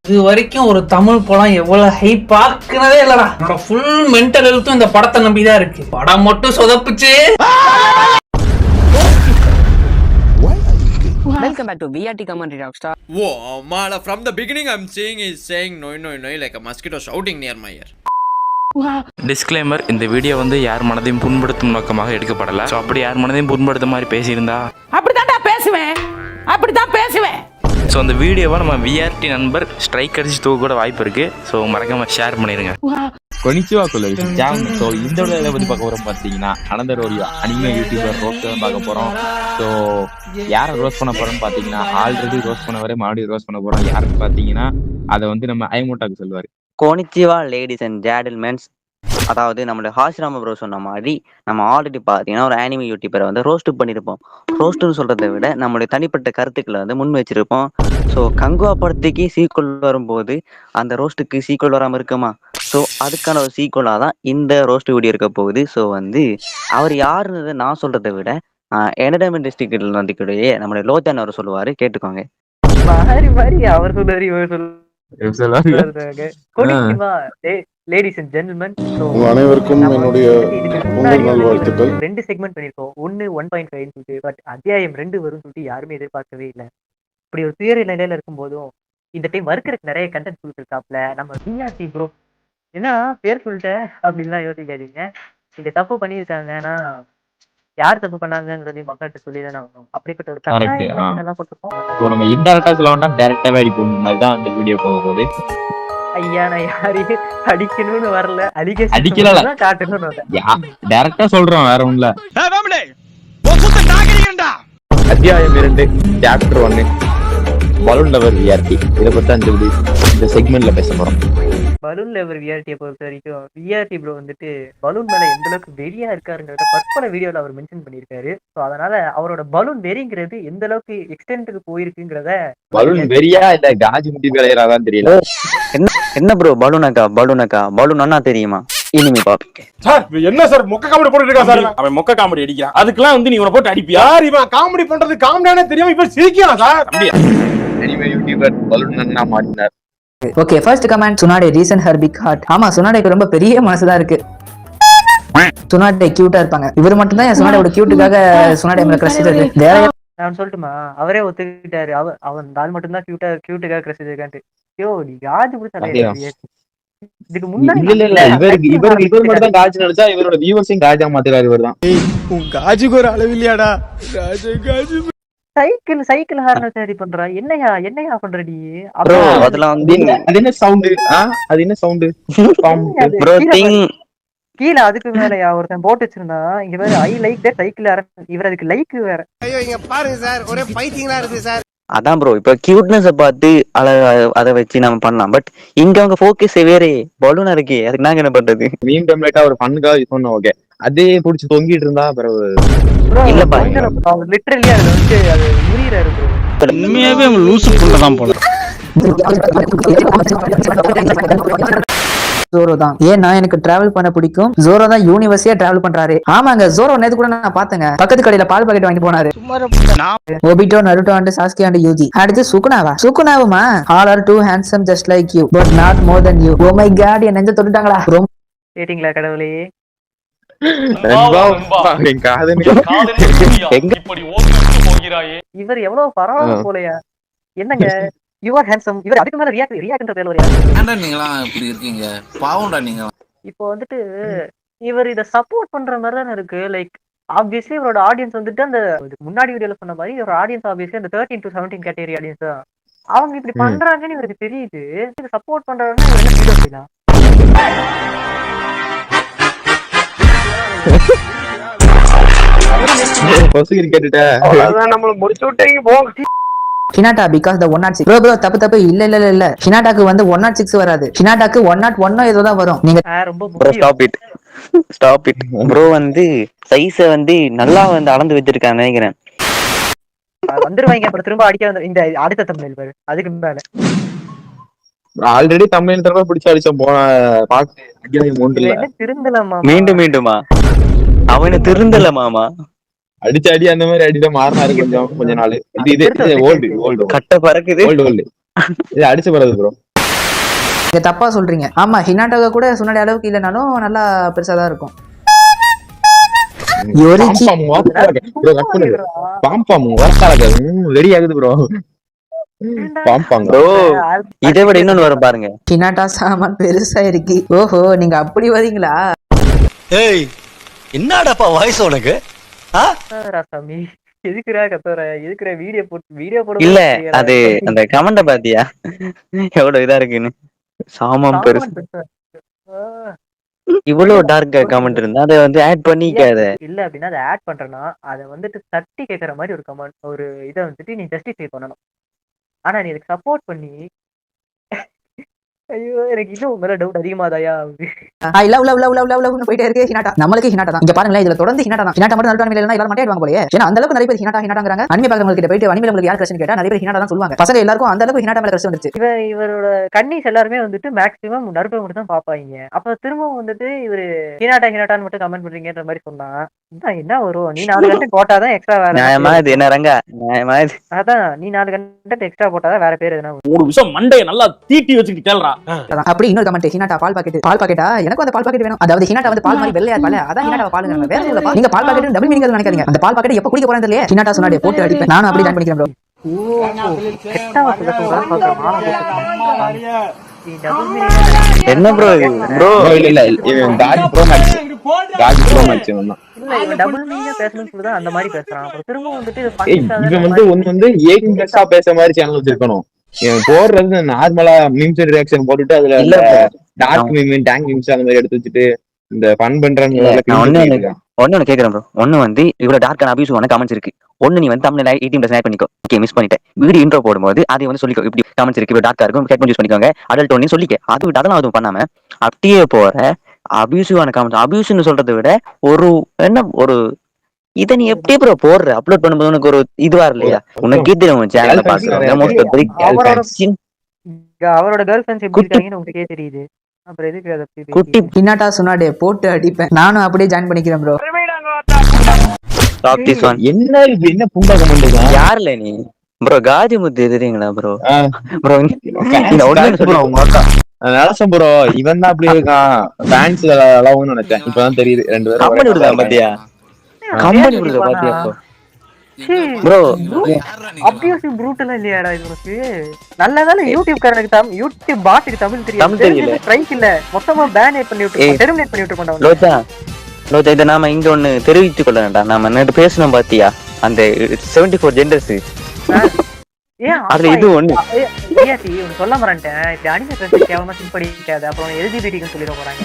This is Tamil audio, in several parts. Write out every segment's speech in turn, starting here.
இது வரைக்கும் ஒரு தமிழ் படம் எவ்வளவு ஹைப் ஆக்குனதே இல்லடா. என்னோட ஃபுல் மென்டல் ஹெல்த்தும் இந்த படத்தை நம்பிதான் இருக்கு. படம் மட்டும் சொதப்புச்சு. Welcome back to VRT Commentary Rockstar. Whoa, Mala, from the beginning I'm saying is saying no like a mosquito shouting near my ear. Disclaimer, இந்த வீடியோ வந்து யார் மனதையும் புண்படுத்தும் நோக்கமாக எடுக்கப்படல. ஸோ அப்படி யார் மனதையும் புண்படுத்த மாதிரி பேசியிருந்தா அப்படிதான் பேசுவேன். ஸோ அந்த வீடியோவை நம்ம விஆர்டி நண்பர் ஸ்ட்ரைக் அடிச்சு தூக்க கூட வாய்ப்பு இருக்கு. ஸோ மறக்காம ஷேர் பண்ணிடுங்க. கொனிச்சிவா கொள்ள ஜாம். ஸோ இந்த இதை பற்றி பார்க்க போகிறோம் பார்த்தீங்கன்னா அனந்தர் ஒரு அனிமே யூடியூபர் ரோஸ்ட் தான் பார்க்க போகிறோம். ஸோ யாரை ரோஸ்ட் பண்ண போகிறோம்னு பார்த்தீங்கன்னா ஆல்ரெடி ரோஸ்ட் பண்ண வரை மறுபடியும் ரோஸ்ட் பண்ண போகிறோம். யாருன்னு பார்த்தீங்கன்னா அதை வந்து நம்ம ஐமோட்டாக்கு சொல்லுவார். கோனிச்சிவா லேடிஸ் அண்ட் ஜென்டில்மென்ஸ். அதாவது நம்மளோட ஹாஷிராம ப்ரோ சொன்ன மாதிரி நம்ம ஆல்ரெடி பார்த்தீங்கன்னா ஒரு ஆனிமே யூடியூபரை வந்து ரோஸ்ட் பண்ணியிருப்போம். ரோஸ்ட்டுன்னு சொல்கிறத விட நம்மளுடைய தனிப்பட்ட கருத்துக்களை வந்து முன் வச்சிருப்போம். ஸோ கங்குவா படத்துக்கு சீக்குவல் வரும்போது அந்த ரோஸ்ட்டுக்கு சீக்குவல் வராமல் இருக்குமா? ஸோ அதுக்கான ஒரு சீக்குவலாக தான் இந்த ரோஸ்ட் வீடியோ இருக்க போகுது. ஸோ வந்து அவர் யாருன்னு நான் சொல்கிறத விட என்டர்டைன்மெண்ட் டிஸ்ட்ரிக்ட்ல வந்துக்கூடிய நம்மளுடைய லோஜான் அவர் சொல்லுவார், கேட்டுக்கோங்க. அவர் லேடிஸ் அண்ட் ஜென்டில்மென், அனைவருக்கும் என்னுடைய பொங்கல் நல்வாழ்த்துக்கள். 2 செக்மெண்ட் பண்ணிருக்கோம். 1.5 சொல்லிட்டு, பட் அத்தியாயம் 2 வரும் சொல்லிட்டு யாருமே எதிர்பார்க்கவே இல்லை. இப்படி ஒரு துயர நிலையில இருக்கும் போதும் இந்த டைம் வர்க்கருக்கு நிறைய கண்டென்ட் கொடுத்துருக்காப்ல நம்ம விஆர்டி ப்ரோ. என்ன பேர் சொல்லிட்டேன் அப்படின்லாம் யோசிக்காதீங்க. இந்த தப்பு பண்ணியிருக்காங்கன்னா யார் தப்பு பண்ணாங்கிறதையும் மக்கள்கிட்ட சொல்லிதானே ஆகணும். அப்படிப்பட்ட ஒரு கட்டாயம் போட்டிருக்கோம். நம்ம இன்டெரக்டா சொல்லணும்னா டைரக்டாவே அடிப்போம். அதுதான் அந்த வீடியோ போக போகுது. ஐயா, நான் யாரையும் அடிக்கணும்னு வரல, அடிக்கல காட்டணும்னு வரல. டைரக்டா சொல்றோம், வேற ஒண்ணுல. அத்தியாயம் 2 சாப்டர் 1 பலூன் லவர் விஆர்டி. இதை பத்தி இந்த செக்மெண்ட்ல பேச போறோம். பலூன் லவர் விஆர்டியை பொறுத்த வரைக்கும் விஆர்டி ப்ரோ வந்துட்டு பலூன் மேல எந்த அளவுக்கு வெறியா இருக்காருங்கிறத பற்பல வீடியோல அவர் மென்ஷன் பண்ணியிருக்காரு. ஸோ அதனால அவரோட பலூன் வெறிங்கிறது எந்த அளவுக்கு எக்ஸ்டென்ட்டுக்கு போயிருக்குங்கிறத பலூன் வெறியா இல்ல காஜி முட்டி விளையாடாதான் தெரியல. என்ன ப்ரோ பலூன் அண்ணா தெரியுமா? இனிமே பாப்பீங்க சார். என்ன சார் மொக்க காமெடி போட்டுட்டு இருக்கா சார்? அவன் மொக்க காமெடி அடிக்கிறான். அதுக்கெல்லாம் வந்து நீ இவனை போட்டு அடிப்பியா? யார் இவன் காமெடி பண்றது? காமெடியானே தெரியாம இப்ப சிரிக்கிறான் சார். அனிமே யூடியூபர் பலூன் அண்ணா மாட்டினார். Okay, first comment Tsunade reason her big heart. ஆமா, சுனாடேக்கு ரொம்ப பெரிய மனசுதான் இருக்கு. சுனாடே கியூட்டா இருப்பாங்க. இவர் மட்டும் தான் சுனாடேயோட கியூட்டுக்காக சுனாடே மேல கிரஷ் இருக்கு. வேற நான் சொல்லட்டுமா, அவரே ஒத்துக்கிட்டாரு. அவன் ஆள் மட்டும் தான் கியூட்டுக்காக கிரஷ் இருக்கான்ட்டு. யோ, நீ காஜு கொடுத்தாலே இதுக்கு முன்னாடி இவர் மட்டும் தான் காஜு நினைச்சா இவரோட வியூவர்ஸையும் காஜா மாத்துறாரு. இவர் தான் உன் காஜுக்கு ஒரு அளவு இல்லையாடா? காஜு சைக்கிள் ஹார்ன் சரி பண்றா. என்னையா பண்ற நீ? அதெல்லாம் வந்து அது என்ன சவுண்ட்? அது என்ன சவுண்ட்? கீழே அதுக்கு மேலயா ஒருத்தன் போட்டு வச்சிருந்தா. இங்க வேற I like that cycle horn. இவர் அதுக்கு லைக் வேற. ஐயோ, இங்க பாருங்க சார், ஒரே ஃபைட்டிங்கா இருக்கு சார். அதான் ப்ரோ, இப்ப கியூட்னஸ் பார்த்து அதை வச்சு நம்ம பண்ணலாம். பட் இங்க அவங்க ஃபோக்கஸ் வேறே பலூனா இருக்கே. அதுக்கு நாங்க என்ன பண்றது? மீன் டெம்ப்ளேட்டா ஒரு ஃபன்னுக்காக யூஸ் பண்ணோம். ஓகே, அதே புடிச்சு தொங்கிட்டு இருந்தா பிறகு இல்லப்பா, லிட்டரலி அது வந்து அது உரியறாரு ப்ரோ. உண்மையாவே அவன் லூசு புள்ளதான் போல. ஜோரோ தான். ஏன்னா எனக்கு டிராவல் பண்ண பிடிக்கும். ஜோரோ தான் யூனிவர்சிட்டியா டிராவல் பண்றாரு. ஆமாங்க, ஜோரோ நேத்து கூட நான் பாத்தேங்க. பக்கத்து கடையில பால் பாக்கெட் வாங்கி போனாரு. Obito, Naruto and Sasuke and Yuji. அடுத்து சுகுனாவுமா? All are too handsome just like you but not more then you. Oh my god, என்ன நெஞ்ச தொட்டுட்டாங்களா? கேட்டிங்களா கடவுளே? இவர் எவ்வளவு பரவாயில்ல போலயா? என்னங்க யுவர் ஹேண்ட்சம். இவர் அதுக்கு மேல ரியாக்ட்ன்ற பேர் வரையா? ஏன்டா நீங்களா இப்படி இருக்கீங்க? பாவம்டா நீங்க. இப்போ வந்துட்டு இவர் இத சப்போர்ட் பண்ற மாதிரி தானே இருக்கு. லைக் ஆப்வியஸ்லி இவரோட ஆடியன்ஸ் வந்துட்டு அந்த முன்னாடி வீடியோல சொன்ன மாதிரி இவரோட ஆடியன்ஸ் ஆப்வியஸ்லி அந்த 13 to 17 கேட்டகரி ஆடியன்ஸ் தான். அவங்க இப்படி பண்றாங்கன்னு இவருக்கு தெரியுது. இது சப்போர்ட் பண்றாங்கன்னா என்ன வீடியோ செய்யலாம்? Hinata because the 106. ப்ரோ தப்பு இல்ல ஹினாட்டாக்கு வந்து 106 வராது. ஹினாட்டாக்கு 101 ஏதோ தான் வரும். நீங்க ரொம்ப ஸ்டாப் இட் ப்ரோ. வந்து சைஸ வந்து நல்லா வந்து அளந்து வச்சிருக்கான்னு நினைக்கிறேன். வந்துருவாங்க அப்புறம் திரும்ப அடிக்க வந்து இந்த அடுத்த தம்ப்நெயில் பாரு. அதுக்கு மேல ஆல்ரெடி தம்ப்நெயில் தடவை பிடிச்சு அடிச்சோம் போன திருந்தலாமா? மீண்டுமா அவனை திருந்தலாமாமா? அடிச்ச அடி அந்த மாதிரி அடிதான் மாறினாரு கொஞ்ச நாள். இது ஓல்டு கட்ட பறக்குது. ஓல்டு இது அடிச்ச பிறகு ப்ரோ நீங்க தப்பா சொல்றீங்க. ஆமா, ஹினாட்டாக கூட சுனாடி அளவுக்கு இல்லைனாலும் நல்லா பெருசா தான் இருக்கும். யோரிச்சி ரெடி ஆகுது ப்ரோ. பாம்பாங்க ப்ரோ இதை விட இன்னொன்னு வரும் பாருங்க. ஹினாட்டா சாமான் பெருசா இருக்கு. ஓஹோ, நீங்க அப்படி வரீங்களா? ஏய் என்னடாப்பா வாய்ஸ் உனக்கு? ராசாமி எதுக்குறா கத்துற? எதுக்குற வீடியோ போட்டு இல்ல அது அந்த கமெண்ட பாத்தியா எவ்வளவு இதா இருக்குன்னு. சாமம் பெருசு இவ்வளவு டார்க் கமெண்ட் இருந்தா அதை வந்து ஆட் பண்ணிக்காத. இல்ல அப்படின்னா அதை ஆட் பண்றேன்னா அதை வந்துட்டு தட்டி கேட்கற மாதிரி ஒரு கமெண்ட், ஒரு இதை வந்துட்டு நீ ஜஸ்டிஃபை பண்ணணும். ஆனா நீ இதுக்கு சப்போர்ட் பண்ணி ஐயோ எனக்கு இன்னும் மேல டவுட் அதிகமாதாயா ஆகுது. போயிட்டே இருக்கு ஹினாட்டா. நம்மளுக்கு ஹினாட்டா தான். இங்க பாருங்களேன், இதுல தொடர்ந்து ஹினாட்டா தான். ஹினாட்டா மட்டும் நருட்டோ அனிமே இல்லனா எல்லாரும் மட்டும் ஆயிடுவாங்க போலயே. ஏன்னா அந்த அளவுக்கு நிறைய பேர் ஹினாட்டா ஹினாட்டாங்கறாங்க. அனிமே பாக்குறவங்க கிட்ட போயிட்டு அனிமே உங்களுக்கு யார் கிரஷ் கேட்டா நிறைய பேர் ஹினாட்டா தான் சொல்லுவாங்க. பசங்க எல்லாருக்கும் அந்த அளவுக்கு ஹினாட்டா மேல கிரஷ் வந்துருச்சு. இவரோட கன்னிஸ் எல்லாருமே வந்துட்டு மேக்ஸிமம் நருட்டோ மட்டும் தான் பாப்பாங்க. அப்ப திரும்பவும் வந்துட்டு இவரு ஹினாட்டான்னு மட்டும் கமெண்ட் பண்றீங்கன்ற மாதிரி சொன்னா என்ன வரும்? நீ 4 கண்டென்ட் போட்டாதான் எக்ஸ்ட்ரா வேற நியாயமா இது என்ன ரங்கா? நியாயமா இது? அதான் நீ 4 கண்டென்ட் எக்ஸ்ட்ரா போட்டாதான் வேற பேர் எதுனா 3 விஷயம் மண்டைய நல்லா தீட்டி வச்சுக்கிட்டு கேளுடா. அப்படி இன்னொரு கமெண்ட், ஹினாட்டா பால் பாக்கெட்டா எனக்கு அந்த பால் பாக்கெட் வேணும். அதாவது ஹினாட்டா வந்து பால் மாதிரி வெள்ளையா இருப்பால, அதான் ஹினாட்டா பாலுங்க. வேற இல்லப்பா, நீங்க பால் பாக்கெட் டபுள் மீனிங் நினைக்காதீங்க. அந்த பால் பாக்கெட் எப்ப குடிக்க போறேன்னு தெரியல. ஹினாட்டா சொன்னாடே போட்டு அடிப்பேன். நானும் அப்படி ஜாயின் பண்ணிக்கிறேன் ப்ரோ. என்ன ப்ரோ இது? ப்ரோ இல்ல இவன் காஜ் ப்ரோ மேட்ச் வந்தான். டபுள் மீனிங்கா பேசணும்னு சொல்லுதான் அந்த மாதிரி பேசுறான். அப்புறம் திரும்ப வந்துட்டு இவன் வந்து ஒன்னு வந்து ஏகிங்கஸா பேச மாதிரி சேனல் வச்சிருக்கணும். இவன் போடுறது நார்மலா மீம்ஸ் ரியாக்ஷன் போட்டுட்டு அதுல டார்க் மீம் டேங்க் மீம்ஸ் அந்த மாதிரி எடுத்து வச்சுட்டு இந்த ஃபன் பண்றாங்க. ஒன்னு கேக்குறேன் ப்ரோ. ஒன்னு வந்து இவ்வளவு டார்க்கான அபியூசிவான கமெண்ட்ஸ் இருக்கு. ஒன்னு நீ வந்து தமிழ்ல 18+ ஆட் பண்ணிக்கோ. ஓகே, மிஸ் பண்ணிட்டேன். வீடியோ இன்ட்ரோ போடும்போது அதை வந்து சொல்லிக்கோ, இப்படி கமெண்ட்ஸ் இருக்கு, இப்படி டார்க்கா இருக்கும், ஹெட்ஃபோன் யூஸ் பண்ணிக்கோங்க, அடல்ட் ஒன்னு சொல்லிக்க. அது விட்டு அதெல்லாம் அதுவும் பண்ணாம அப்படியே போற அபியூசிவான கமெண்ட்ஸ். அபியூஸ்னு சொல்றதை விட ஒரு இதை நீ எப்படி ப்ரோ போடுற? அப்லோட் பண்ணும்போது உனக்கு ஒரு இதுவா இல்லையா? உனக்கு தெரியும் சேனல்ல பாக்குறவங்க மோஸ்ட் ஆஃப் அவரோட கேர்ள் ஃப்ரெண்ட்ஸ் எப்படி இருக்காங்கன்னு உங்களுக்கே தெரியுது. அப்புறம் எதுக்கு அதை குட்டி ஹினாட்டா சொன்னாடே போட்டு அடிப்பேன். நானும் அப்படியே ஜாயின் பண்ணிக்கிறேன் ப்ரோ. என்ன இது? என்ன புண்டா கமெண்ட்? யாருல நீ ப்ரோ? காஜி முத்து தெரியுங்களா ப்ரோ? ப்ரோ நினைச்சேன் ப்ரோ, இவன் தான் அப்படி இருக்கான். ஃபேன்ஸ் அளவுன்னு நினைச்சேன். இப்பதான் தெரியுது 2 பேரும் கம்பெனி விடுதா பாத்தியா? கம்பெனி விடுதா பாத்தியா ப்ரோ? அபியூசிவ் ப்ரூட்டலா இல்லையாடா இது உனக்கு? நல்லதால யூடியூப் காரனுக்கு யூடியூப் பாட்டுக்கு தமிழ் தெரியல. ஸ்ட்ரைக் இல்ல, மொத்தமா பேன் பண்ணி விட்டு டெர்மினேட் பண்ணி விட்டு போறாங்க. லோச்சா இதை நாம இங்க ஒண்ணு தெரிவித்துக் கொள்ள வேண்டாம். நாம நேத்து பேசணும் பாத்தியா அந்த 74 ஜெண்டர்ஸ். அதுல இது ஒண்ணு சொல்ல மாட்டேன். இப்படி அனிமே ஃப்ரெண்ட்ஸ் கேவலமா சிம் படிக்காத, அப்புறம் எல்ஜிபிடிக்கு சொல்லிட போறாங்க.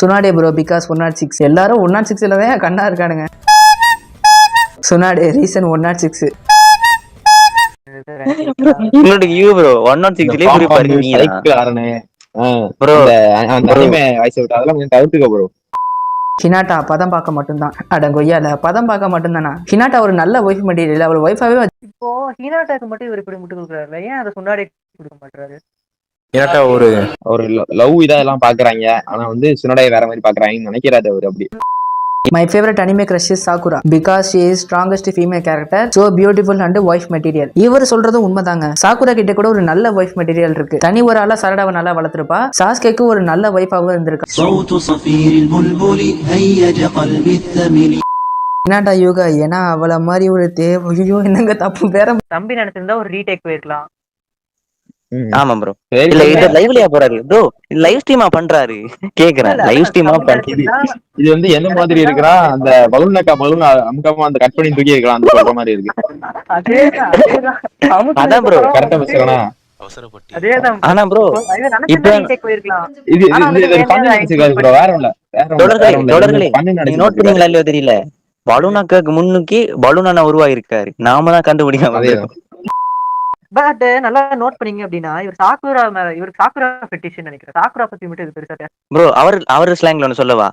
சுனாடே ப்ரோ பிகாஸ் 106 எல்லாரும் 106 தான் கண்ணா இருக்கானுங்க. சுனாடே ரீசன் 106 இன்னொரு யூ ப்ரோ 106லயே குறிப்பாரு நீ காரணே ப்ரோ. அந்த அனிமே வாய்ஸ் அவுட் அதெல்லாம் கொஞ்சம் தவிர்த்துக்க ப்ரோ. ஹினாட்டா பதம் பார்க்க மட்டும்தான். அடங்கொய்யால பதம் பார்க்க மட்டும்தானா? ஹினாட்டா ஒரு நல்ல ஒய்ஃப் மெட்டீரியல். அவள் ஒய்ஃபாவே இப்போ ஹினாட்டாக்கு மட்டும் இவர் இப்படி முட்டு கொடுக்குறாரு, ஏன் அதை சொன்னாடே கொடுக்க மாட்டாரு? ஹினாட்டா ஒரு லவ் இதெல்லாம் பாக்குறாங்க. ஆனா வந்து சுனடாயை வேற மாதிரி பாக்குறாங்கன்னு நினைக்கிறாரு அவரு. அப்படி My favorite anime crush is Sakura because she is strongest female character, so beautiful and wife material. இவர் சொல்றது உண்மைதாங்க. சாக்குரா கிட்ட கூட ஒரு நல்ல வைஃப் மெட்டீரியல் இருக்கு. தனி ஒரு ஆளா சரடாவை நல்லா வளர்த்திருப்பா. சாஸ்கேக்கு ஒரு நல்ல வைஃபாவும் இருந்திருக்கா. ஹினாட்டா யோகா ஏன்னா அவளை மாதிரி ஒரு தேவையோ என்னங்க தப்பு பேர தம்பி நினைச்சிருந்தா ஒரு ரீடேக் போயிருக்கலாம். ஆமா ப்ரோ. இல்ல இது லைவ்லயா போறாரு ப்ரோ? லைவ் ஸ்ட்ரீமா பண்றாரு கேக்குறேன். லைவ் ஸ்ட்ரீமா பண்றது இது வந்து எந்த மாதிரி இருக்குன்னா அந்த பலூன் அமுக்காம அந்த கட் பண்ணி தூக்கி இருக்கலாம் அந்த சொல்ற மாதிரி இருக்கு. அதான் ப்ரோ கரெக்டா பேசுறேனா? அதேதான். ஆனா ப்ரோ இப்போ ரீடேக் போயிருக்கலாம். இது பண்ணி நினைச்சுக்காது ப்ரோ. வேற இல்ல தொடர்களே நீங்க நோட் பண்ணீங்களா இல்லையோ தெரியல. பலூனாக்கு முன்னுக்கு பலூனான உருவாயிருக்காரு. நாம தான் கண்டுபிடிக்காம. பட் நல்லா நோட் பண்ணீங்க அப்படின்னா இவர் சாக்குரா பெட்டிஷன் நினைக்கிறேன். சாக்குரா பத்தி மட்டும் இது பெருசா ப்ரோ அவர் ஸ்லாங்ல ஒன்னு சொல்லவா?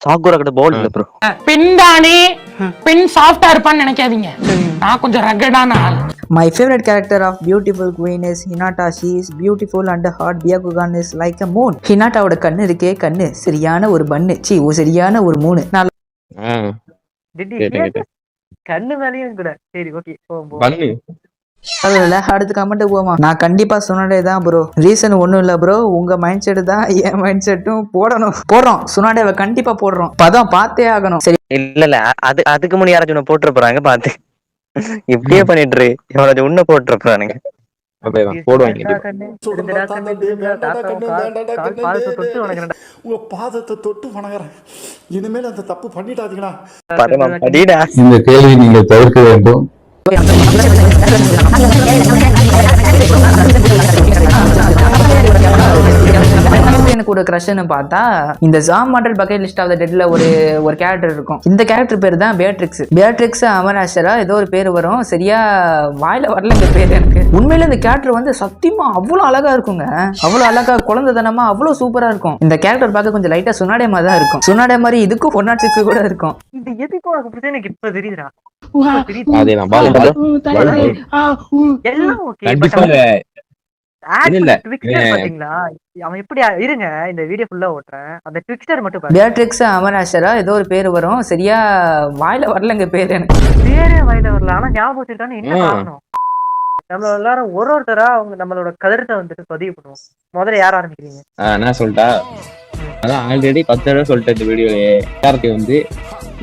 சாக்குரா கிட்ட போல் இல்ல ப்ரோ. பின் தானே பின் சாஃப்ட்டா இருப்பான்னு நினைக்காதீங்க. நான் கொஞ்சம் ரகடான ஆள். My favorite character of beautiful queen is Hinata. She is beautiful and hot. Byakugan is like a moon. ஹினாட்டாவோட கண்ணு இருக்கே கண்ணு சரியான ஒரு பன்னு. சரியான ஒரு மூணு. கண்ணு மேலேயும் கூட. சரி ஓகே பன்னு அதுல அடுத்த கமெண்ட் போவோம். நான் கண்டிப்பா சுனாடே தான் ப்ரோ. ரீசன் ஒண்ணும் இல்ல ப்ரோ, உங்க மைண்ட் செட் தான் என் மைண்ட் செட்டும் போடுறோம். சுனாடேவை கண்டிப்பா போடுறோம். பதம் பார்த்தே ஆகணும். சரி இல்ல அதுக்கு முன்னாடி யாராச்சும் போட்டு போறாங்க பாத்து இப்படியே பண்ணிட்டு எவ்வளவு உன்ன போட்டு போறானுங்க. போடுவாங்க. உங்க பாதத்தை தொட்டு வணங்குறேன். இனிமேல் அந்த தப்பு பண்ணிட்டாதீங்களா. இந்த கேள்வி நீங்க தவிர்க்க வேண்டும். எனக்கு ஒரு கிரஷ்னு பார்த்தா இந்த Zom model bucket list of the டெட்ல ஒரு கேரக்டர் இருக்கும். இந்த கேரக்டர் பேர் தான் பேட்ரிக்ஸ் அமராஷரா ஏதோ ஒரு பேர் வரும். சரியா வாயில வரல இந்த பேர் எனக்கு. உண்மையில இந்த கேரக்டர் வந்து சத்தியமா அவ்வளவு அழகா இருக்குங்க. அவ்வளவு அழகா குழந்தைத்தனமா அவ்வளவு சூப்பரா இருக்கும். இந்த கேரக்டர் பார்க்க கொஞ்சம் லைட்டா சுனாடே மாதிரி தான் இருக்கும். சுனாடே மாதிரி இதுக்கும் 106 கூட இருக்கும். இது எதுக்கும் எனக்கு இப்ப தெரியுதுடா. எல்லாம் ஓகே. பாத்தீங்களா அவன் எப்படி இருங்க இந்த வீடியோ ஃபுல்லா ஓட்டுறேன். அந்த ட்விக்ஸ்டர் மட்டும் பாருங்க. பேட்ரிக்ஸ் அமராஷரா ஏதோ ஒரு பேர் வரும். சரியா வாயில வரலங்க பேர் எனக்கு. பேரே வாயில வரல. ஆனா ஞாபகம் வச்சிருக்கான்னு என்ன காரணம்? நம்ம எல்லாரும் ஒருத்தரா அவங்க நம்மளோட கருத்தை வந்துட்டு பதிவு பண்ணுவோம். முதல்ல யார் ஆரம்பிக்கிறீங்க? நான் சொல்லிட்டா அதான் ஆல்ரெடி 10 தடவை சொல்லிட்டேன் இந்த வீடியோலயே. கார்த்தி வந்து